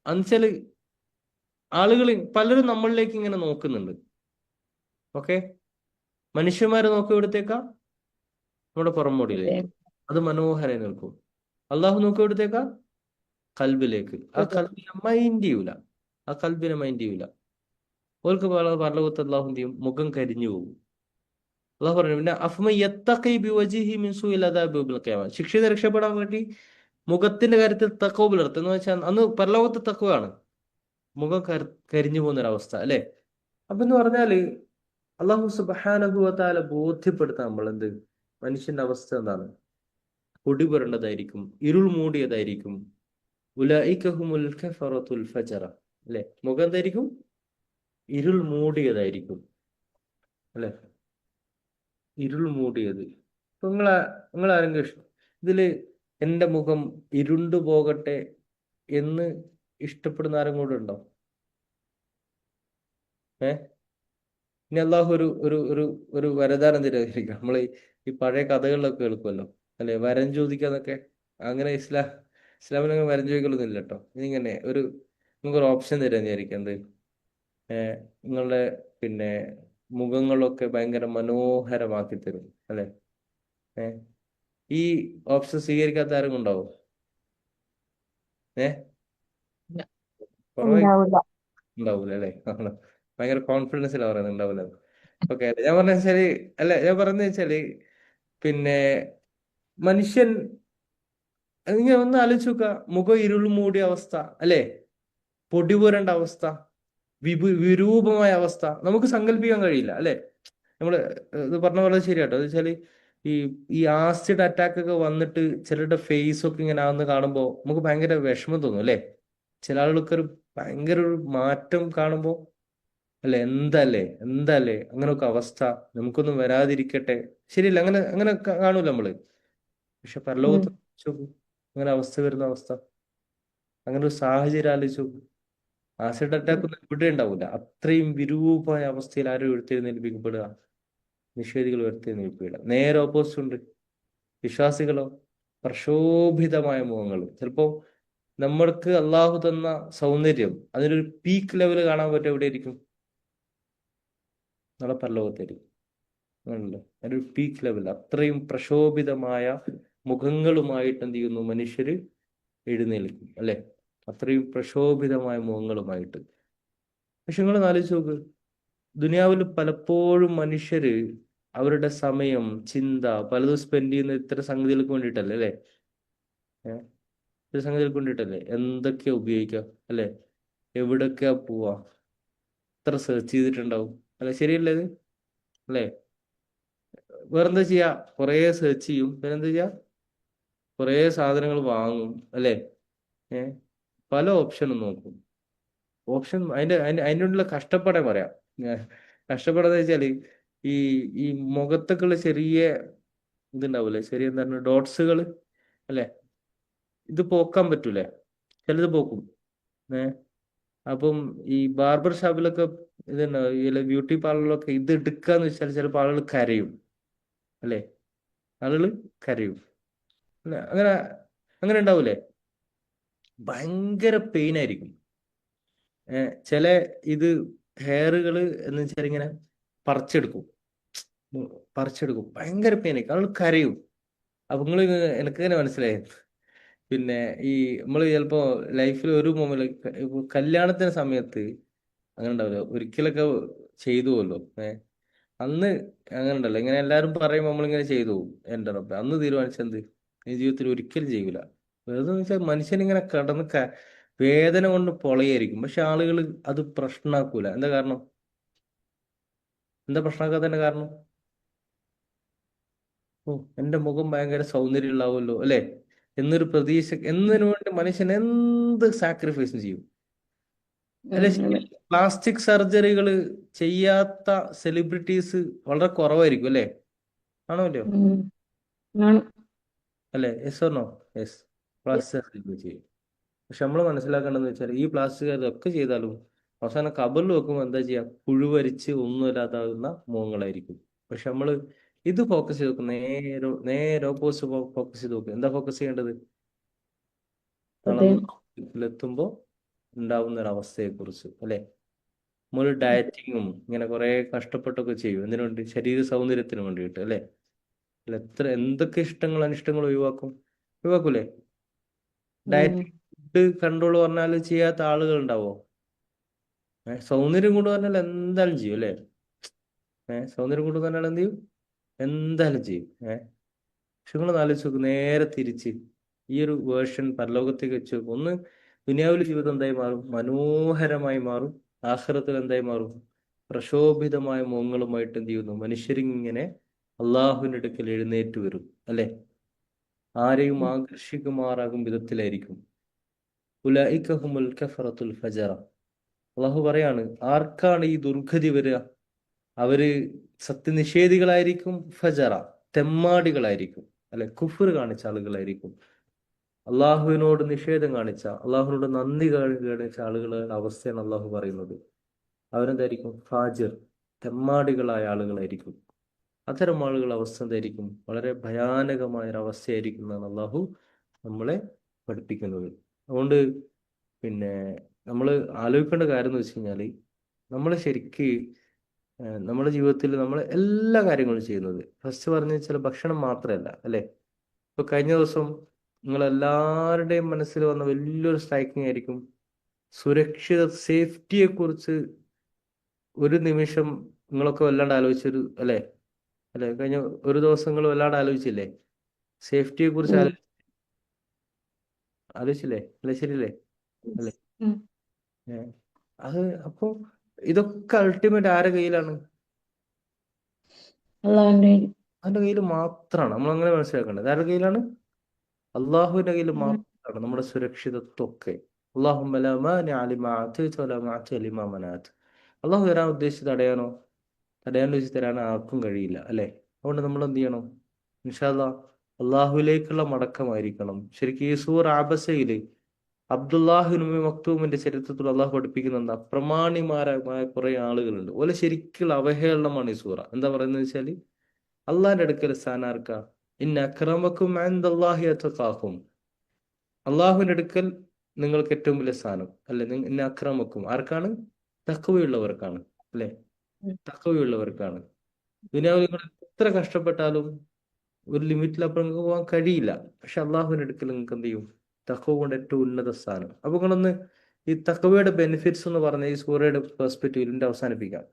എന്നുവെച്ചാല് ആളുകൾ പലരും നമ്മളിലേക്ക് ഇങ്ങനെ നോക്കുന്നുണ്ട്. ഓക്കെ, മനുഷ്യന്മാരെ നോക്കും എവിടത്തേക്കാ? നമ്മുടെ പുറംമോടിയിലേക്ക്. അത് മനോഹരമായി നിൽക്കും. അള്ളാഹു നോക്കും എവിടത്തേക്കാ? കൽബിലേക്ക്. ആ കൽബിനെ മൈൻഡ് ചെയ്യൂല. ആ കൽബിനെ മൈൻഡ് ചെയ്യൂല. ഓർക്ക് പരലോകത്ത് അള്ളാഹു എന്ത് ചെയ്യും? മുഖം കരിഞ്ഞു പോകും. അള്ളാഹു പറഞ്ഞു, പിന്നെ അഫ്മൻ യത്തഖി ബിവജ്ഹിഹി മിൻ സൂഇൽ അദാബി യൗമിൽ ഖിയാമ. ശിക്ഷയിൽ രക്ഷപ്പെടാൻ വേണ്ടി മുഖത്തിന്റെ കാര്യത്തിൽ തഖ്വ പുലർത്തുക എന്ന് വെച്ചാൽ അന്ന് പരലോകത്ത് തഖ്വയാണ്, മുഖം കരിഞ്ഞു പോകുന്ന ഒരവസ്ഥ അല്ലെ? അപ്പൊ എന്ന് പറഞ്ഞാല് അള്ളാഹു സുബ്ഹാനഹു വ തആല ബോധ്യപ്പെടുത്താൻ നമ്മളെന്ത്, മനുഷ്യന്റെ അവസ്ഥ എന്താണ്? പൊടി പുരണ്ടതായിരിക്കും, ഇരുൾ മൂടിയതായിരിക്കും. ഉലൈക ഹുമുൽ കഫറത്തുൽ ഫജറ അല്ലെ? മുഖം എന്തായിരിക്കും? ഇരുൾ മൂടിയതായിരിക്കും അല്ലെ? ഇരുൾ മൂടിയത്. ഇപ്പൊ നിങ്ങളാരെങ്കിലും ഇതില് എന്റെ മുഖം ഇരുണ്ടു പോകട്ടെ എന്ന് ഇഷ്ടപ്പെടുന്ന ആരും കൂടെ ഉണ്ടോ? ഇനി അള്ളാഹു ഒരു ഒരു ഒരു ഒരു വരദാനം തരുമായിരിക്കും. നമ്മൾ ഈ പഴയ കഥകളിലൊക്കെ കേൾക്കുമല്ലോ അല്ലെ, വരം ചോദിക്കാന്നൊക്കെ. അങ്ങനെ ഇസ്ലാമിൽ അങ്ങനെ വരം ചോദിക്കലൊന്നും ഇല്ല കേട്ടോ. ഇതിങ്ങനെ നമുക്കൊരു ഓപ്ഷൻ തരുന്നതായിരിക്കും. എന്ത്? നിങ്ങളുടെ പിന്നെ മുഖങ്ങളൊക്കെ ഭയങ്കര മനോഹരമാക്കി തരും അല്ലെ? ഈ ഓപ്ഷൻ സ്വീകരിക്കാത്ത ആരും ഉണ്ടാവും? കുറവായി ഉണ്ടാവൂല അല്ലെ? ഭയങ്കര കോൺഫിഡൻസിലാ പറയുന്നത് ഉണ്ടാവില്ല. ഓക്കെ, ഞാൻ പറഞ്ഞ വെച്ചാല് അല്ല, ഞാൻ പറഞ്ഞ വെച്ചാല് പിന്നെ മനുഷ്യൻ ഇങ്ങനെ ഒന്ന് ആലോചിച്ച് നോക്കുക. മുഖം ഇരുൾ മൂടിയ അവസ്ഥ അല്ലെ? പൊടി പുരണ്ട അവസ്ഥ, വിരൂപമായ അവസ്ഥ നമുക്ക് സങ്കല്പിക്കാൻ കഴിയില്ല അല്ലെ? നമ്മള് ഇത് പറഞ്ഞ പോലെ ശരിയാട്ടോ. എന്ന് വെച്ചാല് ഈ ഈ ആസിഡ് അറ്റാക്ക് ഒക്കെ വന്നിട്ട് ചിലരുടെ ഫേസ് ഒക്കെ ഇങ്ങനെ ആവുന്ന കാണുമ്പോൾ നമുക്ക് ഭയങ്കര വിഷമം തോന്നും അല്ലെ? ചില ആളുകൾക്ക് ഒരു ഭയങ്കര ഒരു മാറ്റം കാണുമ്പോൾ അല്ലെ, എന്തല്ലേ അങ്ങനെയൊക്കെ അവസ്ഥ, നമുക്കൊന്നും വരാതിരിക്കട്ടെ. ശരിയല്ല, അങ്ങനെ അങ്ങനെ കാണൂല നമ്മള്. പക്ഷെ പരലോകത്ത് നോക്കൂ, അങ്ങനെ അവസ്ഥ വരുന്ന അവസ്ഥ, അങ്ങനെ ഒരു സാഹചര്യം ആലോചിച്ചു. ആസിഡ് അറ്റാക്ക് ഒന്നും ഇവിടെ ഉണ്ടാവില്ല. അത്രയും വിരൂപമായ അവസ്ഥയിൽ ആരും ഉയർത്തെഴുന്നേൽപ്പിക്കപ്പെടുക? നിഷേധികൾ ഉയർത്തെഴുന്നേൽപ്പില്ല. നേരെ ഓപ്പോസിറ്റ് ഉണ്ട്. വിശ്വാസികളോ? പ്രക്ഷോഭിതമായ മുഖങ്ങൾ. ചിലപ്പോ നമ്മൾക്ക് അള്ളാഹു തന്ന സൗന്ദര്യം അതിനൊരു പീക്ക് ലെവൽ കാണാൻ പറ്റും എവിടെയായിരിക്കും? നാളെ പരലോകത്തായിരിക്കും. ആണല്ലോ, ഒരു പീക്ക് ലെവൽ. അത്രയും പ്രക്ഷോഭിതമായ മുഖങ്ങളുമായിട്ട് എന്ത് ചെയ്യുന്നു? മനുഷ്യര് എഴുന്നേൽക്കും അല്ലെ? അത്രയും പ്രക്ഷോഭിതമായ മുഖങ്ങളുമായിട്ട്. പക്ഷെ നിങ്ങൾ ആലോചിച്ച് നോക്ക്, ദുനിയാവിൽ പലപ്പോഴും മനുഷ്യര് അവരുടെ സമയം, ചിന്ത പലതും സ്പെൻഡ് ചെയ്യുന്ന ഇത്തരം സംഗതികൾക്ക് വേണ്ടിയിട്ടല്ലേ അല്ലെ? ഇത്തരം സംഗതികൾക്ക് വേണ്ടിയിട്ടല്ലേ? എന്തൊക്കെയാ ഉപയോഗിക്കുക അല്ലെ? എവിടൊക്കെയാ പോവാ? എത്ര സെർച്ച് ചെയ്തിട്ടുണ്ടാവും അല്ലെ? ശരിയല്ലേ ഇത് അല്ലെ? വേറെന്താ ചെയ്യാ? കുറെ സെർച്ച് ചെയ്യും. പിന്നെ എന്താ ചെയ്യാ? കുറെ സാധനങ്ങൾ വാങ്ങും അല്ലെ? പല ഓപ്ഷനും നോക്കും. ഓപ്ഷൻ അതിൻ്റെ ഉള്ള കഷ്ടപ്പാടേ പറയാം. കഷ്ടപ്പാടെന്ന് വെച്ചാല് ഈ ഈ മുഖത്തൊക്കെയുള്ള ചെറിയ ഇതുണ്ടാവൂലേ, ചെറിയ എന്താണ് ഡോട്ട്സുകൾ അല്ലെ? ഇത് പോക്കാൻ പറ്റൂലേ? ചിലത് പോക്കും. അപ്പം ഈ ബാർബർ ഷോപ്പിലൊക്കെ ഇതുണ്ടാവും, ഈ ബ്യൂട്ടി പാർലറിലൊക്കെ ഇത് എടുക്കാന്ന് വെച്ചാൽ ചിലപ്പോൾ ആളുകൾ കരയും അല്ലെ? ആളുകൾ കരയും അല്ലെ? അങ്ങനെ അങ്ങനെ ഉണ്ടാവൂലേ? ഭയങ്കര പെയിൻ ആയിരിക്കും. ചില ഇത് ഹെയറുകൾ എന്ന് വെച്ചാൽ ഇങ്ങനെ പറിച്ചെടുക്കും. ഭയങ്കര പെയിനായിരിക്കും, ആളുകൾ കരയും. അപ്പൊ എനിക്ക് ഇങ്ങനെ മനസ്സിലായി. പിന്നെ ഈ നമ്മൾ ചിലപ്പോ ലൈഫിൽ ഒരു മൊമെന്റ്, കല്യാണത്തിന്റെ സമയത്ത് അങ്ങനെ ഉണ്ടാവില്ല, ഒരിക്കലൊക്കെ ചെയ്തു പോലോ. അന്ന് അങ്ങനെ ഉണ്ടല്ലോ, ഇങ്ങനെ എല്ലാരും പറയുമ്പോൾ നമ്മളിങ്ങനെ ചെയ്തു പോകും. എന്റെ റബ്ബേ, അന്ന് തീരുമാനിച്ചെന്ത്, ഈ ജീവിതത്തിൽ ഒരിക്കലും ചെയ്യൂല. വെറുതെ വെച്ചാൽ മനുഷ്യൻ ഇങ്ങനെ വേദന കൊണ്ട് പൊളയായിരിക്കും. പക്ഷെ ആളുകൾ അത് പ്രശ്നമാക്കൂല. എന്താ കാരണം? എന്താ പ്രശ്നമാക്കാത്തതിന്റെ കാരണം? ഓ, എന്റെ മുഖം ഭയങ്കര സൗന്ദര്യം ഉണ്ടാവുമല്ലോ അല്ലെ എന്നൊരു പ്രതീക്ഷ, എന്നതിനു വേണ്ടി മനുഷ്യൻ എന്ത് സാക്രിഫൈസും ചെയ്യും അല്ലെ? പ്ലാസ്റ്റിക് സർജറികൾ ചെയ്യാത്ത സെലിബ്രിറ്റീസ് വളരെ കുറവായിരിക്കും അല്ലെ? ആണോ അല്ലയോ അല്ലെ? Yes or no? Yes, plastic surgery ചെയ്യും. പക്ഷെ നമ്മൾ മനസ്സിലാക്കേണ്ടതെന്ന് വെച്ചാൽ ഈ പ്ലാസ്റ്റിക് സർജറി ഒക്കെ ചെയ്താലും അവസാനം കബറിൽ വെക്കുമ്പോൾ എന്താ ചെയ്യുക? പുഴുവരിച്ച് ഒന്നുമില്ലാതാകുന്ന മുഖങ്ങളായിരിക്കും. പക്ഷെ നമ്മൾ ഇത് ഫോക്കസ് ചെയ്ത് നോക്കും, നേരെ ഓപ്പോസിറ്റ് ഫോക്കസ് ചെയ്ത് നോക്കും. എന്താ ഫോക്കസ് ചെയ്യേണ്ടത്? നാളെ ഹൃദയം. എത്തുമ്പോൾ ഉണ്ടാവുന്ന ഒരു അവസ്ഥയെക്കുറിച്ച്, അല്ലെ? നമ്മൾ ഡയറ്റിങ്ങും ഇങ്ങനെ കുറെ കഷ്ടപ്പെട്ടൊക്കെ ചെയ്യും. എന്തിനു വേണ്ടി? ശരീര സൗന്ദര്യത്തിന് വേണ്ടിയിട്ട്, അല്ലെ? അല്ല, എന്തൊക്കെ ഇഷ്ടങ്ങൾ അനിഷ്ടങ്ങൾ ഒഴിവാക്കൂലേ? ഡയറ്റിംഗ്, ഫുഡ് കൺട്രോൾ പറഞ്ഞാൽ ചെയ്യാത്ത ആളുകൾ ഉണ്ടാവോ? സൗന്ദര്യം കൊണ്ട് പറഞ്ഞാൽ എന്തായാലും ചെയ്യും, അല്ലേ? സൗന്ദര്യം കൊണ്ട് പറഞ്ഞാൽ എന്ത് ചെയ്യും? എന്തായാലും ചെയ്യും. പക്ഷെ നിങ്ങൾ ആലോചിച്ച് നോക്ക്, നേരെ തിരിച്ച് ഈ ഒരു വേർഷൻ പരലോകത്തേക്ക് വെച്ച് നോക്കും. ഒന്ന്, ദുനിയാവിലെ ജീവിതം എന്തായി മാറും? മനോഹരമായി മാറും. ആഖിറത്തിൽ എന്തായി മാറും? പ്രശോഭിതമായ മുഖങ്ങളുമായിട്ട് എന്ത് ചെയ്യുന്നു? മനുഷ്യരിങ്ങനെ അള്ളാഹുവിന്റെ അടുക്കൽ എഴുന്നേറ്റ് വരും, അല്ലെ? ആരെയും ആകർഷിക്കുമാറാകും വിധത്തിലായിരിക്കും. ഉലൈക ഹുമുൽ കഫറത്തുൽ ഫജറ. അള്ളാഹു പറയാണ്, ആർക്കാണ് ഈ ദുർഗതി വരിക? അവര് സത്യനിഷേധികളായിരിക്കും. ഫജറ, തെമ്മാടികളായിരിക്കും, അല്ലെ? കുഫർ കാണിച്ച ആളുകളായിരിക്കും. അള്ളാഹുവിനോട് നിഷേധം കാണിച്ച, അള്ളാഹുവിനോട് നന്ദി കാണിച്ച ആളുകളുടെ അവസ്ഥയാണ് അള്ളാഹു പറയുന്നത്. അവരെന്തായിരിക്കും? ഫാജിർ, തെമ്മാടികളായ ആളുകളായിരിക്കും. അത്തരം ആളുകളുടെ അവസ്ഥ എന്തായിരിക്കും? വളരെ ഭയാനകമായ ഒരു അവസ്ഥയായിരിക്കും എന്നാണ് അള്ളാഹു നമ്മളെ പഠിപ്പിക്കുന്നത്. അതുകൊണ്ട് പിന്നെ നമ്മൾ ആലോചിക്കേണ്ട കാര്യം എന്ന് വെച്ച് കഴിഞ്ഞാൽ, നമ്മൾ ശരിക്ക് നമ്മുടെ ജീവിതത്തിൽ നമ്മൾ എല്ലാ കാര്യങ്ങളും ചെയ്യുന്നത്, ഫസ്റ്റ് പറഞ്ഞ ചില ഭക്ഷണം മാത്രമല്ല, അല്ലെ? ഇപ്പൊ കഴിഞ്ഞ ദിവസം നിങ്ങളെല്ലാവരുടെയും മനസ്സിൽ വന്ന വലിയൊരു സ്ട്രൈക്കിംഗ് ആയിരിക്കും, സുരക്ഷിത സേഫ്റ്റിയെ കുറിച്ച് ഒരു നിമിഷം നിങ്ങളൊക്കെ വല്ലാണ്ട് ആലോചിച്ചൊരു, അല്ലെ? കഴിഞ്ഞ ഒരു ദിവസം നിങ്ങൾ വല്ലാണ്ട് ആലോചിച്ചില്ലേ? സേഫ്റ്റിയെ കുറിച്ച് ആലോചിച്ചില്ലേ? അല്ലെ, ശരിയല്ലേ? അല്ലെ? അത് അപ്പോ ഇതൊക്കെ അൾട്ടിമേറ്റ് ആരുടെ കയ്യിലാണ്? അവന്റെ കയ്യിൽ മാത്രമാണ്. നമ്മൾ അങ്ങനെ മനസ്സിലാക്കേണ്ടത്. ആരുടെ കയ്യിലാണ്? അള്ളാഹുവിന്റെ കയ്യിൽ മാത്രമാണ് നമ്മുടെ സുരക്ഷിതത്വമൊക്കെ. അള്ളാഹു തരാൻ ഉദ്ദേശിച്ച് തടയാൻ വെച്ച് തരാൻ ആർക്കും കഴിയില്ല, അല്ലെ? അതുകൊണ്ട് നമ്മൾ എന്ത് ചെയ്യണം? ഇൻഷാ അല്ലാഹ് അള്ളാഹുലേക്കുള്ള മടക്കമായിരിക്കണം. ശരിക്കും ഈ സൂറ അബസയില് അബ്ദുല്ലാഹിബ്നു ഉമ്മി മക്തൂമിന്റെ ചരിത്രത്തിൽ അള്ളാഹു പഠിപ്പിക്കുന്ന എന്താ? പ്രമാണിമാരായ കുറെ ആളുകളുണ്ട്. ഓലെ ശരിക്കുള്ള അവഹേളനമാണ് ഈ സൂറ. എന്താ പറയുന്നത് വെച്ചാല്, അള്ളാഹിന്റെ അടുക്കൽ സ്ഥാനാർക്ക, ഇന്ന അക്രമക്കും ഇൻദല്ലാഹി അത്ഖാക്കും. അള്ളാഹുവിന്റെ അടുക്കൽ നിങ്ങൾക്ക് ഏറ്റവും വലിയ സ്ഥാനം, അല്ലെ? ഇന്ന അക്രമക്കും ആർക്കാണ്? തഖ്വയുള്ളവർക്കാണ്, അല്ലെ? തഖ്വയുള്ളവർക്കാണ്. ദുനിയാവിൽ നിങ്ങൾ എത്ര കഷ്ടപ്പെട്ടാലും ഒരു ലിമിറ്റിലപ്പുറം നിങ്ങൾക്ക് പോകാൻ കഴിയില്ല. പക്ഷെ അള്ളാഹുവിന്റെ അടുക്കൽ നിങ്ങൾക്ക് എന്ത് ചെയ്യും? തഖ്വ കൊണ്ട് ഏറ്റവും ഉന്നത സ്ഥാനം. അപ്പൊ നിങ്ങളൊന്ന് ഈ തഖ്വയുടെ ബെനിഫിറ്റ്സ് എന്ന് പറഞ്ഞ ഈ സൂറയുടെ പെർസ്പെക്റ്റീവിൽ അവസാനിപ്പിക്കാം.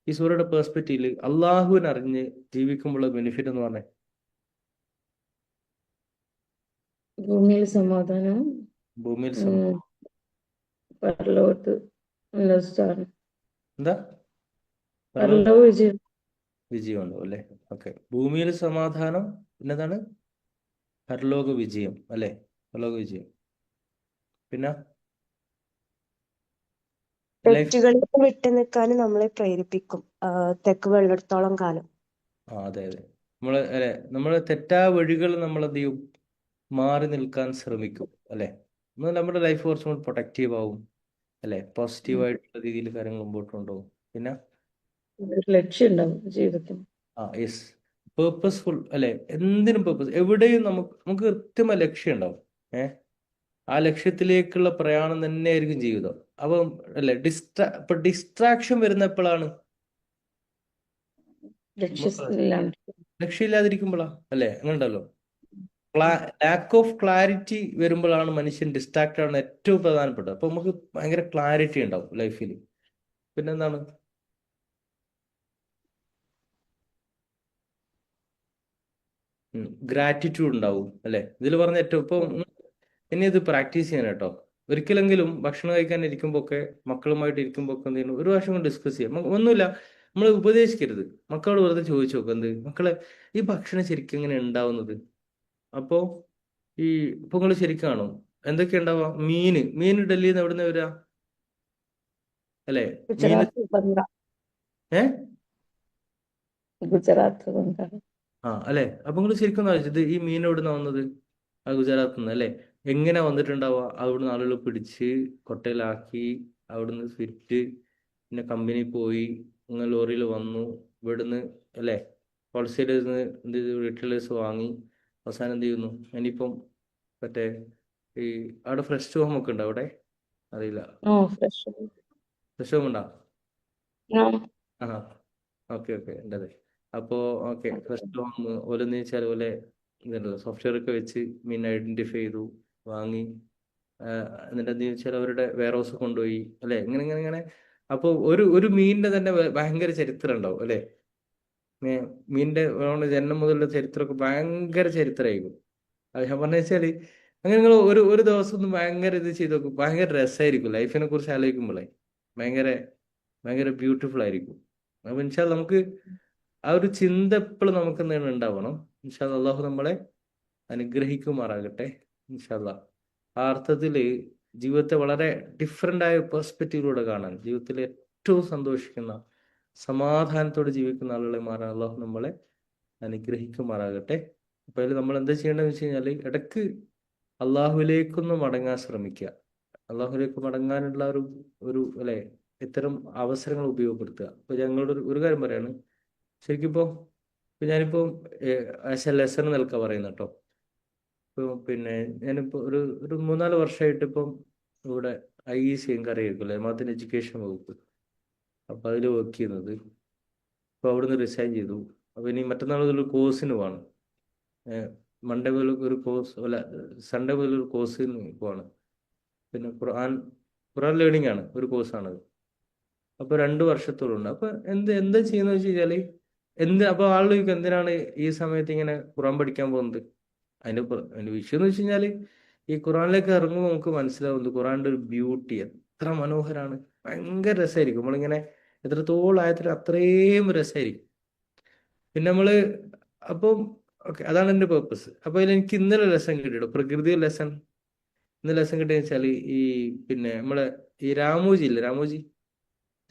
ഈ സൂറയുടെ പെർസ്പെക്റ്റീവിൽ അള്ളാഹുവിനെ അറിഞ്ഞ് ജീവിക്കുമ്പോഴുള്ള ബെനിഫിറ്റ് എന്ന് പറഞ്ഞേ. ഭൂമിയിൽ സമാധാനം, ഭൂമിയിൽ പരലോകത്ത് സ്ഥാനം, എന്താ? പരലോക വിജയം. വിജയമുണ്ടോ, അല്ലെ? ഓക്കെ. ഭൂമിയിൽ സമാധാനം, പിന്നെന്താണ്? പരലോക വിജയം, അല്ലെ? പരലോക വിജയം. പിന്നെ തെറ്റുകളിൽ വിട്ടു നിൽക്കാൻ നമ്മളെ പ്രേരിപ്പിക്കും തെക്കുവ ഉള്ളിടത്തോളം കാലം. അതെ. നമ്മളെ തെറ്റായ വഴികൾ നമ്മൾ എന്ത് ചെയ്യും? മാറി നിൽക്കാൻ ശ്രമിക്കും, അല്ലെ? നമ്മുടെ ലൈഫ് കുറച്ചും കൂടി പ്രൊട്ടക്റ്റീവ് ആവും, അല്ലെ? പോസിറ്റീവായിട്ടുള്ള രീതിയിൽ കാര്യങ്ങൾ മുമ്പോട്ട് കൊണ്ടുപോകും. പിന്നെ ഒരു ലക്ഷ്യം ഉണ്ടാവും ജീവിതത്തിന്. യെസ്, പേർപ്പസ്ഫുൾ, അല്ലെ? എന്തിനും പേർപ്പസ്, എവിടെയും നമുക്ക് കൃത്യമായ ലക്ഷ്യം ഉണ്ടാവും. ആ ലക്ഷ്യത്തിലേക്കുള്ള പ്രയാണം തന്നെയായിരിക്കും ജീവിതം. അപ്പം അല്ലെ, ഡിസ്ട്രാക്ഷൻ വരുന്ന എപ്പോഴാണ്? ലക്ഷ്യമില്ലാതിരിക്കുമ്പോഴാ, അല്ലെ? അങ്ങനെ ഉണ്ടല്ലോ. ലാക്ക് ഓഫ് ക്ലാരിറ്റി വരുമ്പോഴാണ് മനുഷ്യൻ ഡിസ്ട്രാക്ട് ആണ് ഏറ്റവും പ്രധാനപ്പെട്ടത്. അപ്പൊ നമുക്ക് ഭയങ്കര ക്ലാരിറ്റി ഉണ്ടാവും ലൈഫിൽ. പിന്നെന്താണ്? ഗ്രാറ്റിറ്റ്യൂഡ് ഉണ്ടാവും, അല്ലെ? ഇതിൽ പറഞ്ഞ ഏറ്റവും ഇപ്പൊ ഇനി ഇത് പ്രാക്ടീസ് ചെയ്യാൻ കേട്ടോ. ഒരിക്കലെങ്കിലും ഭക്ഷണം കഴിക്കാൻ ഇരിക്കുമ്പോ ഒക്കെ, മക്കളുമായിട്ട് ഇരിക്കുമ്പോ ഒക്കെ എന്ത് ചെയ്യണം? ഒരു പ്രാവശ്യം ഡിസ്കസ് ചെയ്യാം. ഒന്നുമില്ല, നമ്മൾ ഉപദേശിക്കരുത്. മക്കളോട് വെറുതെ ചോദിച്ചു നോക്കുക, എന്ത് മക്കളെ, ഈ ഭക്ഷണം ശരിക്കും എങ്ങനെ ഉണ്ടാവുന്നത്? അപ്പോ ഇപ്പൊ നിങ്ങൾ ശരിക്കും കാണും എന്തൊക്കെ ഉണ്ടാവുക? മീൻ ഡൽഹിയിൽ നിന്ന് എവിടെ നിന്ന് വരിക, അല്ലെ? ഗുജറാത്ത് അല്ലെ? അപ്പൊ നിങ്ങൾ ശരിക്കും ഇത് ഈ മീൻ എവിടെ നിന്നാ വന്നത്? ഗുജറാത്തിൽ നിന്ന്, അല്ലെ? എങ്ങനെ വന്നിട്ടുണ്ടാവുക? അവിടുന്ന് ആളുകൾ പിടിച്ച് കൊട്ടയിലാക്കി അവിടുന്ന് ഫിറ്റ്, പിന്നെ കമ്പനി പോയി, ഇങ്ങനെ ലോറിയിൽ വന്നു, ഇവിടുന്ന് അല്ലേ ഹോൾസെയിലേഴ്സ് എന്ത് ചെയ്തു, റീറ്റെയിലേഴ്സ് വാങ്ങി, അവസാനം എന്ത് ചെയ്യുന്നു, ഇനിയിപ്പം മറ്റേ ഈ അവിടെ ഫ്രഷ് ഹോം ഒക്കെ ഉണ്ടോ അവിടെ? അറിയില്ല, ഫ്രഷ്. ഫ്രഷ് ഹോം ഉണ്ടോ? ആ ഓക്കെ ഉണ്ടത്. അപ്പോൾ ഓക്കെ, ഫസ്റ്റ് ഓലെന്ന് വെച്ചാൽ ഓലെ ഇതുണ്ടല്ലോ സോഫ്റ്റ്വെയർ ഒക്കെ വെച്ച് മീൻ ഐഡന്റിഫൈ ചെയ്തു, വാങ്ങി, എന്നിട്ട് എന്താ വെച്ചാൽ അവരുടെ വെയർ ഹൗസ് കൊണ്ടുപോയി അല്ലെ, ഇങ്ങനെ. അപ്പോൾ ഒരു മീനിന്റെ തന്നെ ഭയങ്കര ചരിത്രം ഉണ്ടാവും അല്ലെ. മീനിന്റെ ജനനം മുതലുള്ള ചരിത്രമൊക്കെ ഭയങ്കര ചരിത്രമായിരിക്കും. അത് ഞാൻ പറഞ്ഞ വെച്ചാല് അങ്ങനെ നിങ്ങൾ ഒരു ദിവസം ഒന്ന് ഭയങ്കര ഇത് ചെയ്ത് നോക്കും, ഭയങ്കര രസമായിരിക്കും. ലൈഫിനെ കുറിച്ച് ആലോചിക്കുമ്പോഴേ ഭയങ്കര ഭയങ്കര ബ്യൂട്ടിഫുൾ ആയിരിക്കും. അപ്പൊ ഇൻഷാ അല്ലാ നമുക്ക് ആ ഒരു ചിന്ത എപ്പോഴും നമുക്ക് എന്താണ് ഉണ്ടാവണം. ഇൻഷാ അല്ലാ അള്ളാഹു നമ്മളെ അനുഗ്രഹിക്കുമാറാകട്ടെ. ഇൻഷാ അല്ലാ ആ അർത്ഥത്തിൽ ജീവിതത്തെ വളരെ ഡിഫറെൻ്റ് ആയ പെർസ്പെക്റ്റീവിലൂടെ കാണാൻ, ജീവിതത്തിൽ ഏറ്റവും സന്തോഷിക്കുന്ന, സമാധാനത്തോടെ ജീവിക്കുന്ന ആളുകളെ മാറാൻ അള്ളാഹു നമ്മളെ അനുഗ്രഹിക്കുമാറാകട്ടെ. അപ്പോൾ അതിൽ നമ്മൾ എന്താ ചെയ്യേണ്ടതെന്ന് വെച്ച് കഴിഞ്ഞാൽ ഇടയ്ക്ക് അള്ളാഹുവിലേക്കൊന്ന് മടങ്ങാൻ ശ്രമിക്കുക. അള്ളാഹുലേക്ക് മടങ്ങാനുള്ള ഒരു അല്ലെ ഇത്തരം അവസരങ്ങൾ ഉപയോഗപ്പെടുത്തുക. ഇപ്പൊ ഞങ്ങളോട് ഒരു കാര്യം പറയാണ്, ശരിക്കും ഇപ്പൊ ഞാനിപ്പോ ആസ് എ ലെസൺ നിൽക്കുക പറയുന്ന കേട്ടോ. പിന്നെ ഞാനിപ്പോ ഒരു 3-4 വർഷമായിട്ട് ഇപ്പം ഇവിടെ IEC അറിയിക്കില്ലേ, മദർ എഡ്യൂക്കേഷൻ വകുപ്പ്, അപ്പൊ അതിൽ വർക്ക് ചെയ്യുന്നത്. ഇപ്പൊ അവിടുന്ന് റിസൈൻ ചെയ്തു. അപ്പൊ ഇനി മറ്റന്നാൾ ഒരു കോഴ്സിന് പോവാണ്. മൺഡേ മുതൽ ഒരു കോഴ്സ്, അല്ല സൺഡേ മുതൽ ഒരു കോഴ്സിന് പോവാണ്. പിന്നെ ഖുർആൻ ലേണിംഗ് ആണ്, ഒരു കോഴ്സാണത്. അപ്പൊ 2 വർഷത്തോളം ഉണ്ട്. അപ്പൊ എന്താ ചെയ്യുന്ന വെച്ച് കഴിഞ്ഞാല് അപ്പൊ ആളുകൾക്ക് എന്തിനാണ് ഈ സമയത്ത് ഇങ്ങനെ ഖുർആൻ പഠിക്കാൻ പോകുന്നത്? അതിന്റെ വിഷയം എന്ന് വെച്ച് കഴിഞ്ഞാല് ഈ ഖുർആനിലേക്ക് ഇറങ്ങുമ്പോൾ നമുക്ക് മനസ്സിലാവുന്നത് ഖുർആന്റെ ഒരു ബ്യൂട്ടി എത്ര മനോഹരാണ്, ഭയങ്കര രസമായിരിക്കും. നമ്മളിങ്ങനെ എത്രത്തോളം ആയത്ര അത്രയും രസമായിരിക്കും. പിന്നെ അപ്പം ഓക്കെ, അതാണ് എന്റെ പേർപ്പസ്. അപ്പൊ അതിൽ എനിക്ക് ഇന്നലെ ലെസൺ കിട്ടിയിട്ടു, പ്രകൃതി ലെസൺ. ഇന്ന് ലെസൺ കിട്ടിയെന്ന് വെച്ചാല് ഈ പിന്നെ നമ്മളെ ഈ രാമോജി ഇല്ലേ,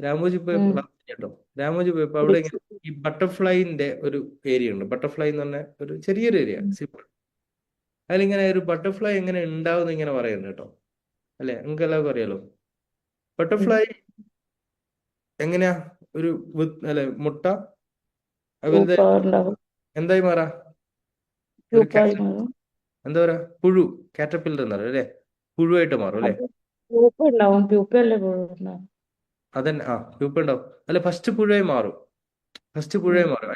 രാമോജി പോയ ക്ലാസ് കേട്ടോ. രാമോജി പോയപ്പോ അവിടെ ഇങ്ങനെ ഈ ബട്ടർഫ്ലൈന്റെ ഒരു ഏരിയ ഉണ്ട്. ബട്ടർഫ്ലൈ എന്ന് പറഞ്ഞ ഒരു ചെറിയൊരു ഏരിയ, സിമ്പിൾ. അതിലിങ്ങനെ ഒരു ബട്ടർഫ്ലൈ എങ്ങനെ ഉണ്ടാവും ഇങ്ങനെ പറയുന്നത് കേട്ടോ. അല്ലെ, നിങ്ങൾക്ക് എല്ലാവർക്കും അറിയാലോ ബട്ടർഫ്ലൈ എങ്ങനെയാ ഒരു അല്ലെ മുട്ട എന്തായി മാറാ, ഒരു എന്താ പറയാ, പുഴു, കാറ്റർപില്ലർ എന്നറിയാം അല്ലെ, പുഴുവായിട്ട് മാറും അല്ലെ. അതന്നെ, പ്യൂപ്പ ഉണ്ടാവും അല്ലെ. ഫസ്റ്റ് പുഴുവായി മാറും.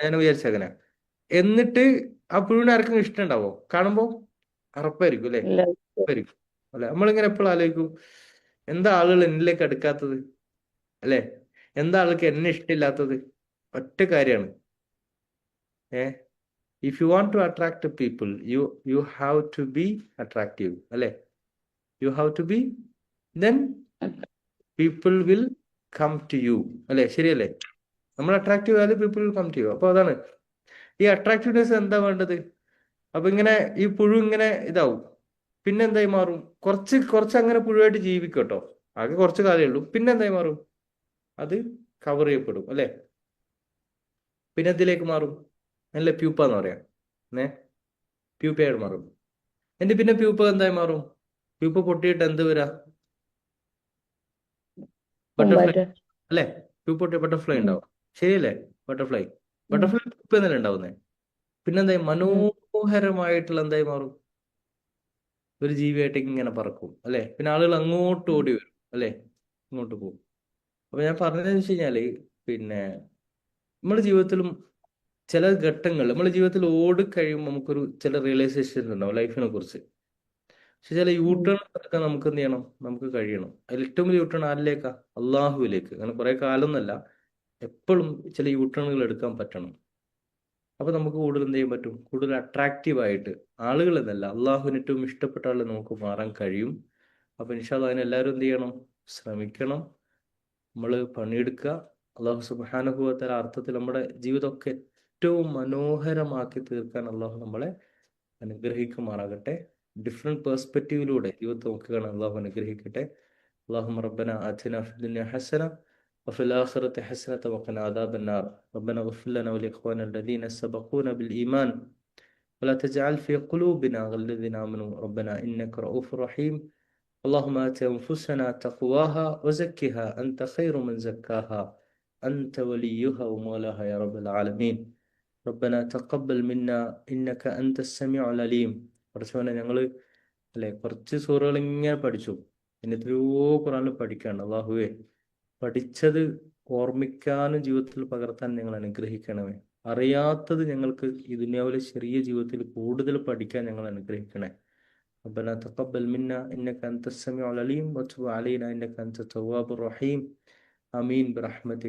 ഞാൻ വിചാരിച്ചങ്ങനെ. എന്നിട്ട് ആ പുഴുവിനെ ആർക്കും ഇഷ്ടം ഉണ്ടാവോ? കാണുമ്പോ അറപ്പായിരിക്കും അല്ലെ, അല്ലെ. നമ്മളിങ്ങനെ എപ്പോഴും ആലോചിക്കും, എന്താ ആളുകൾ എന്നിലേക്ക് അടുക്കാത്തത് അല്ലെ, എന്താ ആൾക്ക് എന്നെ ഇഷ്ടമില്ലാത്തത്? ഒറ്റ കാര്യമാണ്, if you want to attract people, you have to be attractive അല്ലെ. You have to be, then people will come to you അല്ലെ. ശരിയല്ലേ? നമ്മൾ അട്രാക്റ്റീവ് ആയാലും people will come to you. അപ്പൊ അതാണ് ഈ അട്രാക്റ്റീവ്നെസ്. എന്താ വേണ്ടത്? അപ്പൊ ഇങ്ങനെ ഈ പുഴു ഇങ്ങനെ ഇതാവും, പിന്നെ എന്തായി മാറും? കുറച്ച് അങ്ങനെ പുഴുവായിട്ട് ജീവിക്കും കേട്ടോ, ആകെ കുറച്ച് കാലമേ ഉള്ളൂ. പിന്നെ എന്തായി മാറും? അത് കവർ ചെയ്യപ്പെടും അല്ലെ. പിന്നെ എന്തിലേക്ക് മാറും? നല്ല പ്യൂപ്പ എന്ന് പറയാം, പ്യൂപ്പയായിട്ട് മാറും. പിന്നെ പ്യൂപ്പ എന്തായി മാറും? പ്യൂപ്പ പൊട്ടിയിട്ട് എന്ത് വരാ? ബട്ടർഫ്ലൈ അല്ലെ. പ്യൂപ്പ പൊട്ടിയ ബട്ടർഫ്ലൈ ഉണ്ടാവും. ശരിയല്ലേ? ബട്ടർഫ്ലൈ പ്യൂപ്പ എന്നല്ലേ ഉണ്ടാവുന്നേ. പിന്നെന്തായി? മനോഹരമായിട്ടുള്ള എന്തായി മാറും? ഒരു ജീവിയായിട്ട് ഇങ്ങനെ പറക്കും അല്ലെ. പിന്നെ ആളുകൾ അങ്ങോട്ട് ഓടി വരും അല്ലെ, ഇങ്ങോട്ട് പോകും. അപ്പൊ ഞാൻ പറഞ്ഞതെന്ന് വെച്ച് കഴിഞ്ഞാല് പിന്നെ നമ്മുടെ ജീവിതത്തിലും ചില ഘട്ടങ്ങൾ നമ്മുടെ ജീവിതത്തിൽ ഓടിക്കഴിയുമ്പോൾ നമുക്കൊരു ചില റിയലൈസേഷൻ ഉണ്ടാവും ലൈഫിനെ കുറിച്ച്. പക്ഷെ ചില യൂട്ടേൺ എടുക്കാൻ നമുക്ക് എന്ത് ചെയ്യണം? നമുക്ക് കഴിയണം. അതിൽ ഏറ്റവും വലിയ യൂട്ടേൺ ആരിലേക്കാ? അള്ളാഹുവിലേക്ക്. അങ്ങനെ കുറെ കാലം എന്നല്ല, എപ്പോഴും ചില യൂട്ടേണുകൾ എടുക്കാൻ പറ്റണം. അപ്പൊ നമുക്ക് കൂടുതൽ എന്ത് ചെയ്യാൻ പറ്റും? കൂടുതൽ അട്രാക്റ്റീവ് ആയിട്ട് ആളുകൾ എന്നല്ല, അള്ളാഹുവിന് ഏറ്റവും ഇഷ്ടപ്പെട്ട ആളെ നമുക്ക് മാറാൻ കഴിയും. അപ്പൊ ഇൻഷാ അല്ലാഹ് അതിനെല്ലാവരും എന്ത് ചെയ്യണം? ശ്രമിക്കണം. നമ്മൾ പണിയെടുക്കുക. അള്ളാഹു സുബ്ഹാനഹു വ തആല അർത്ഥത്തിൽ നമ്മുടെ ജീവിതമൊക്കെ ഏറ്റവും മനോഹരമാക്കി തീർക്കാൻ അള്ളാഹു നമ്മളെ അനുഗ്രഹിക്കുമാറാകട്ടെ. ഡിഫറെന്റ് പെർസ്പെക്റ്റീവിലൂടെ ജീവിതത്തെ നോക്കുകയാണ്. അള്ളാഹു അനുഗ്രഹിക്കട്ടെ. اللهم ربنا آتنا في الدنيا حسنة وفي الآخرة حسنة وقنا عذاب النار. ربنا اغفر لنا ولإخواننا الذين سبقونا بالإيمان ولا تجعل في قلوبنا غلا للذين آمنوا ربنا إنك رؤوف رحيم. اللهم آت أنفسنا تقواها وزكها أنت خير من زكاها أنت وليها ومولاها يا رب العالمين ربنا تقبل منا إنك أنت السميع العليم പഠിച്ചവനെ ഞങ്ങൾ അല്ലെ കുറച്ച് സൂറകൾ ഇങ്ങനെ പഠിച്ചു പിന്നെ എത്രയോ ഖുറാനിൽ പഠിക്കാണ്. അള്ളാഹുവേ, പഠിച്ചത് ഓർമ്മിക്കാനും ജീവിതത്തിൽ പകർത്താൻ ഞങ്ങൾ അനുഗ്രഹിക്കണമേ. അറിയാത്തത് ഞങ്ങൾക്ക് ഈ ദുനിയാവിലെ ചെറിയ ജീവിതത്തിൽ കൂടുതൽ പഠിക്കാൻ ഞങ്ങൾ അനുഗ്രഹിക്കണേ. ربنا تقبل منا إنك أنت السميع العليم وتب علينا إنك أنت التواب الرحيم آمين برحمتك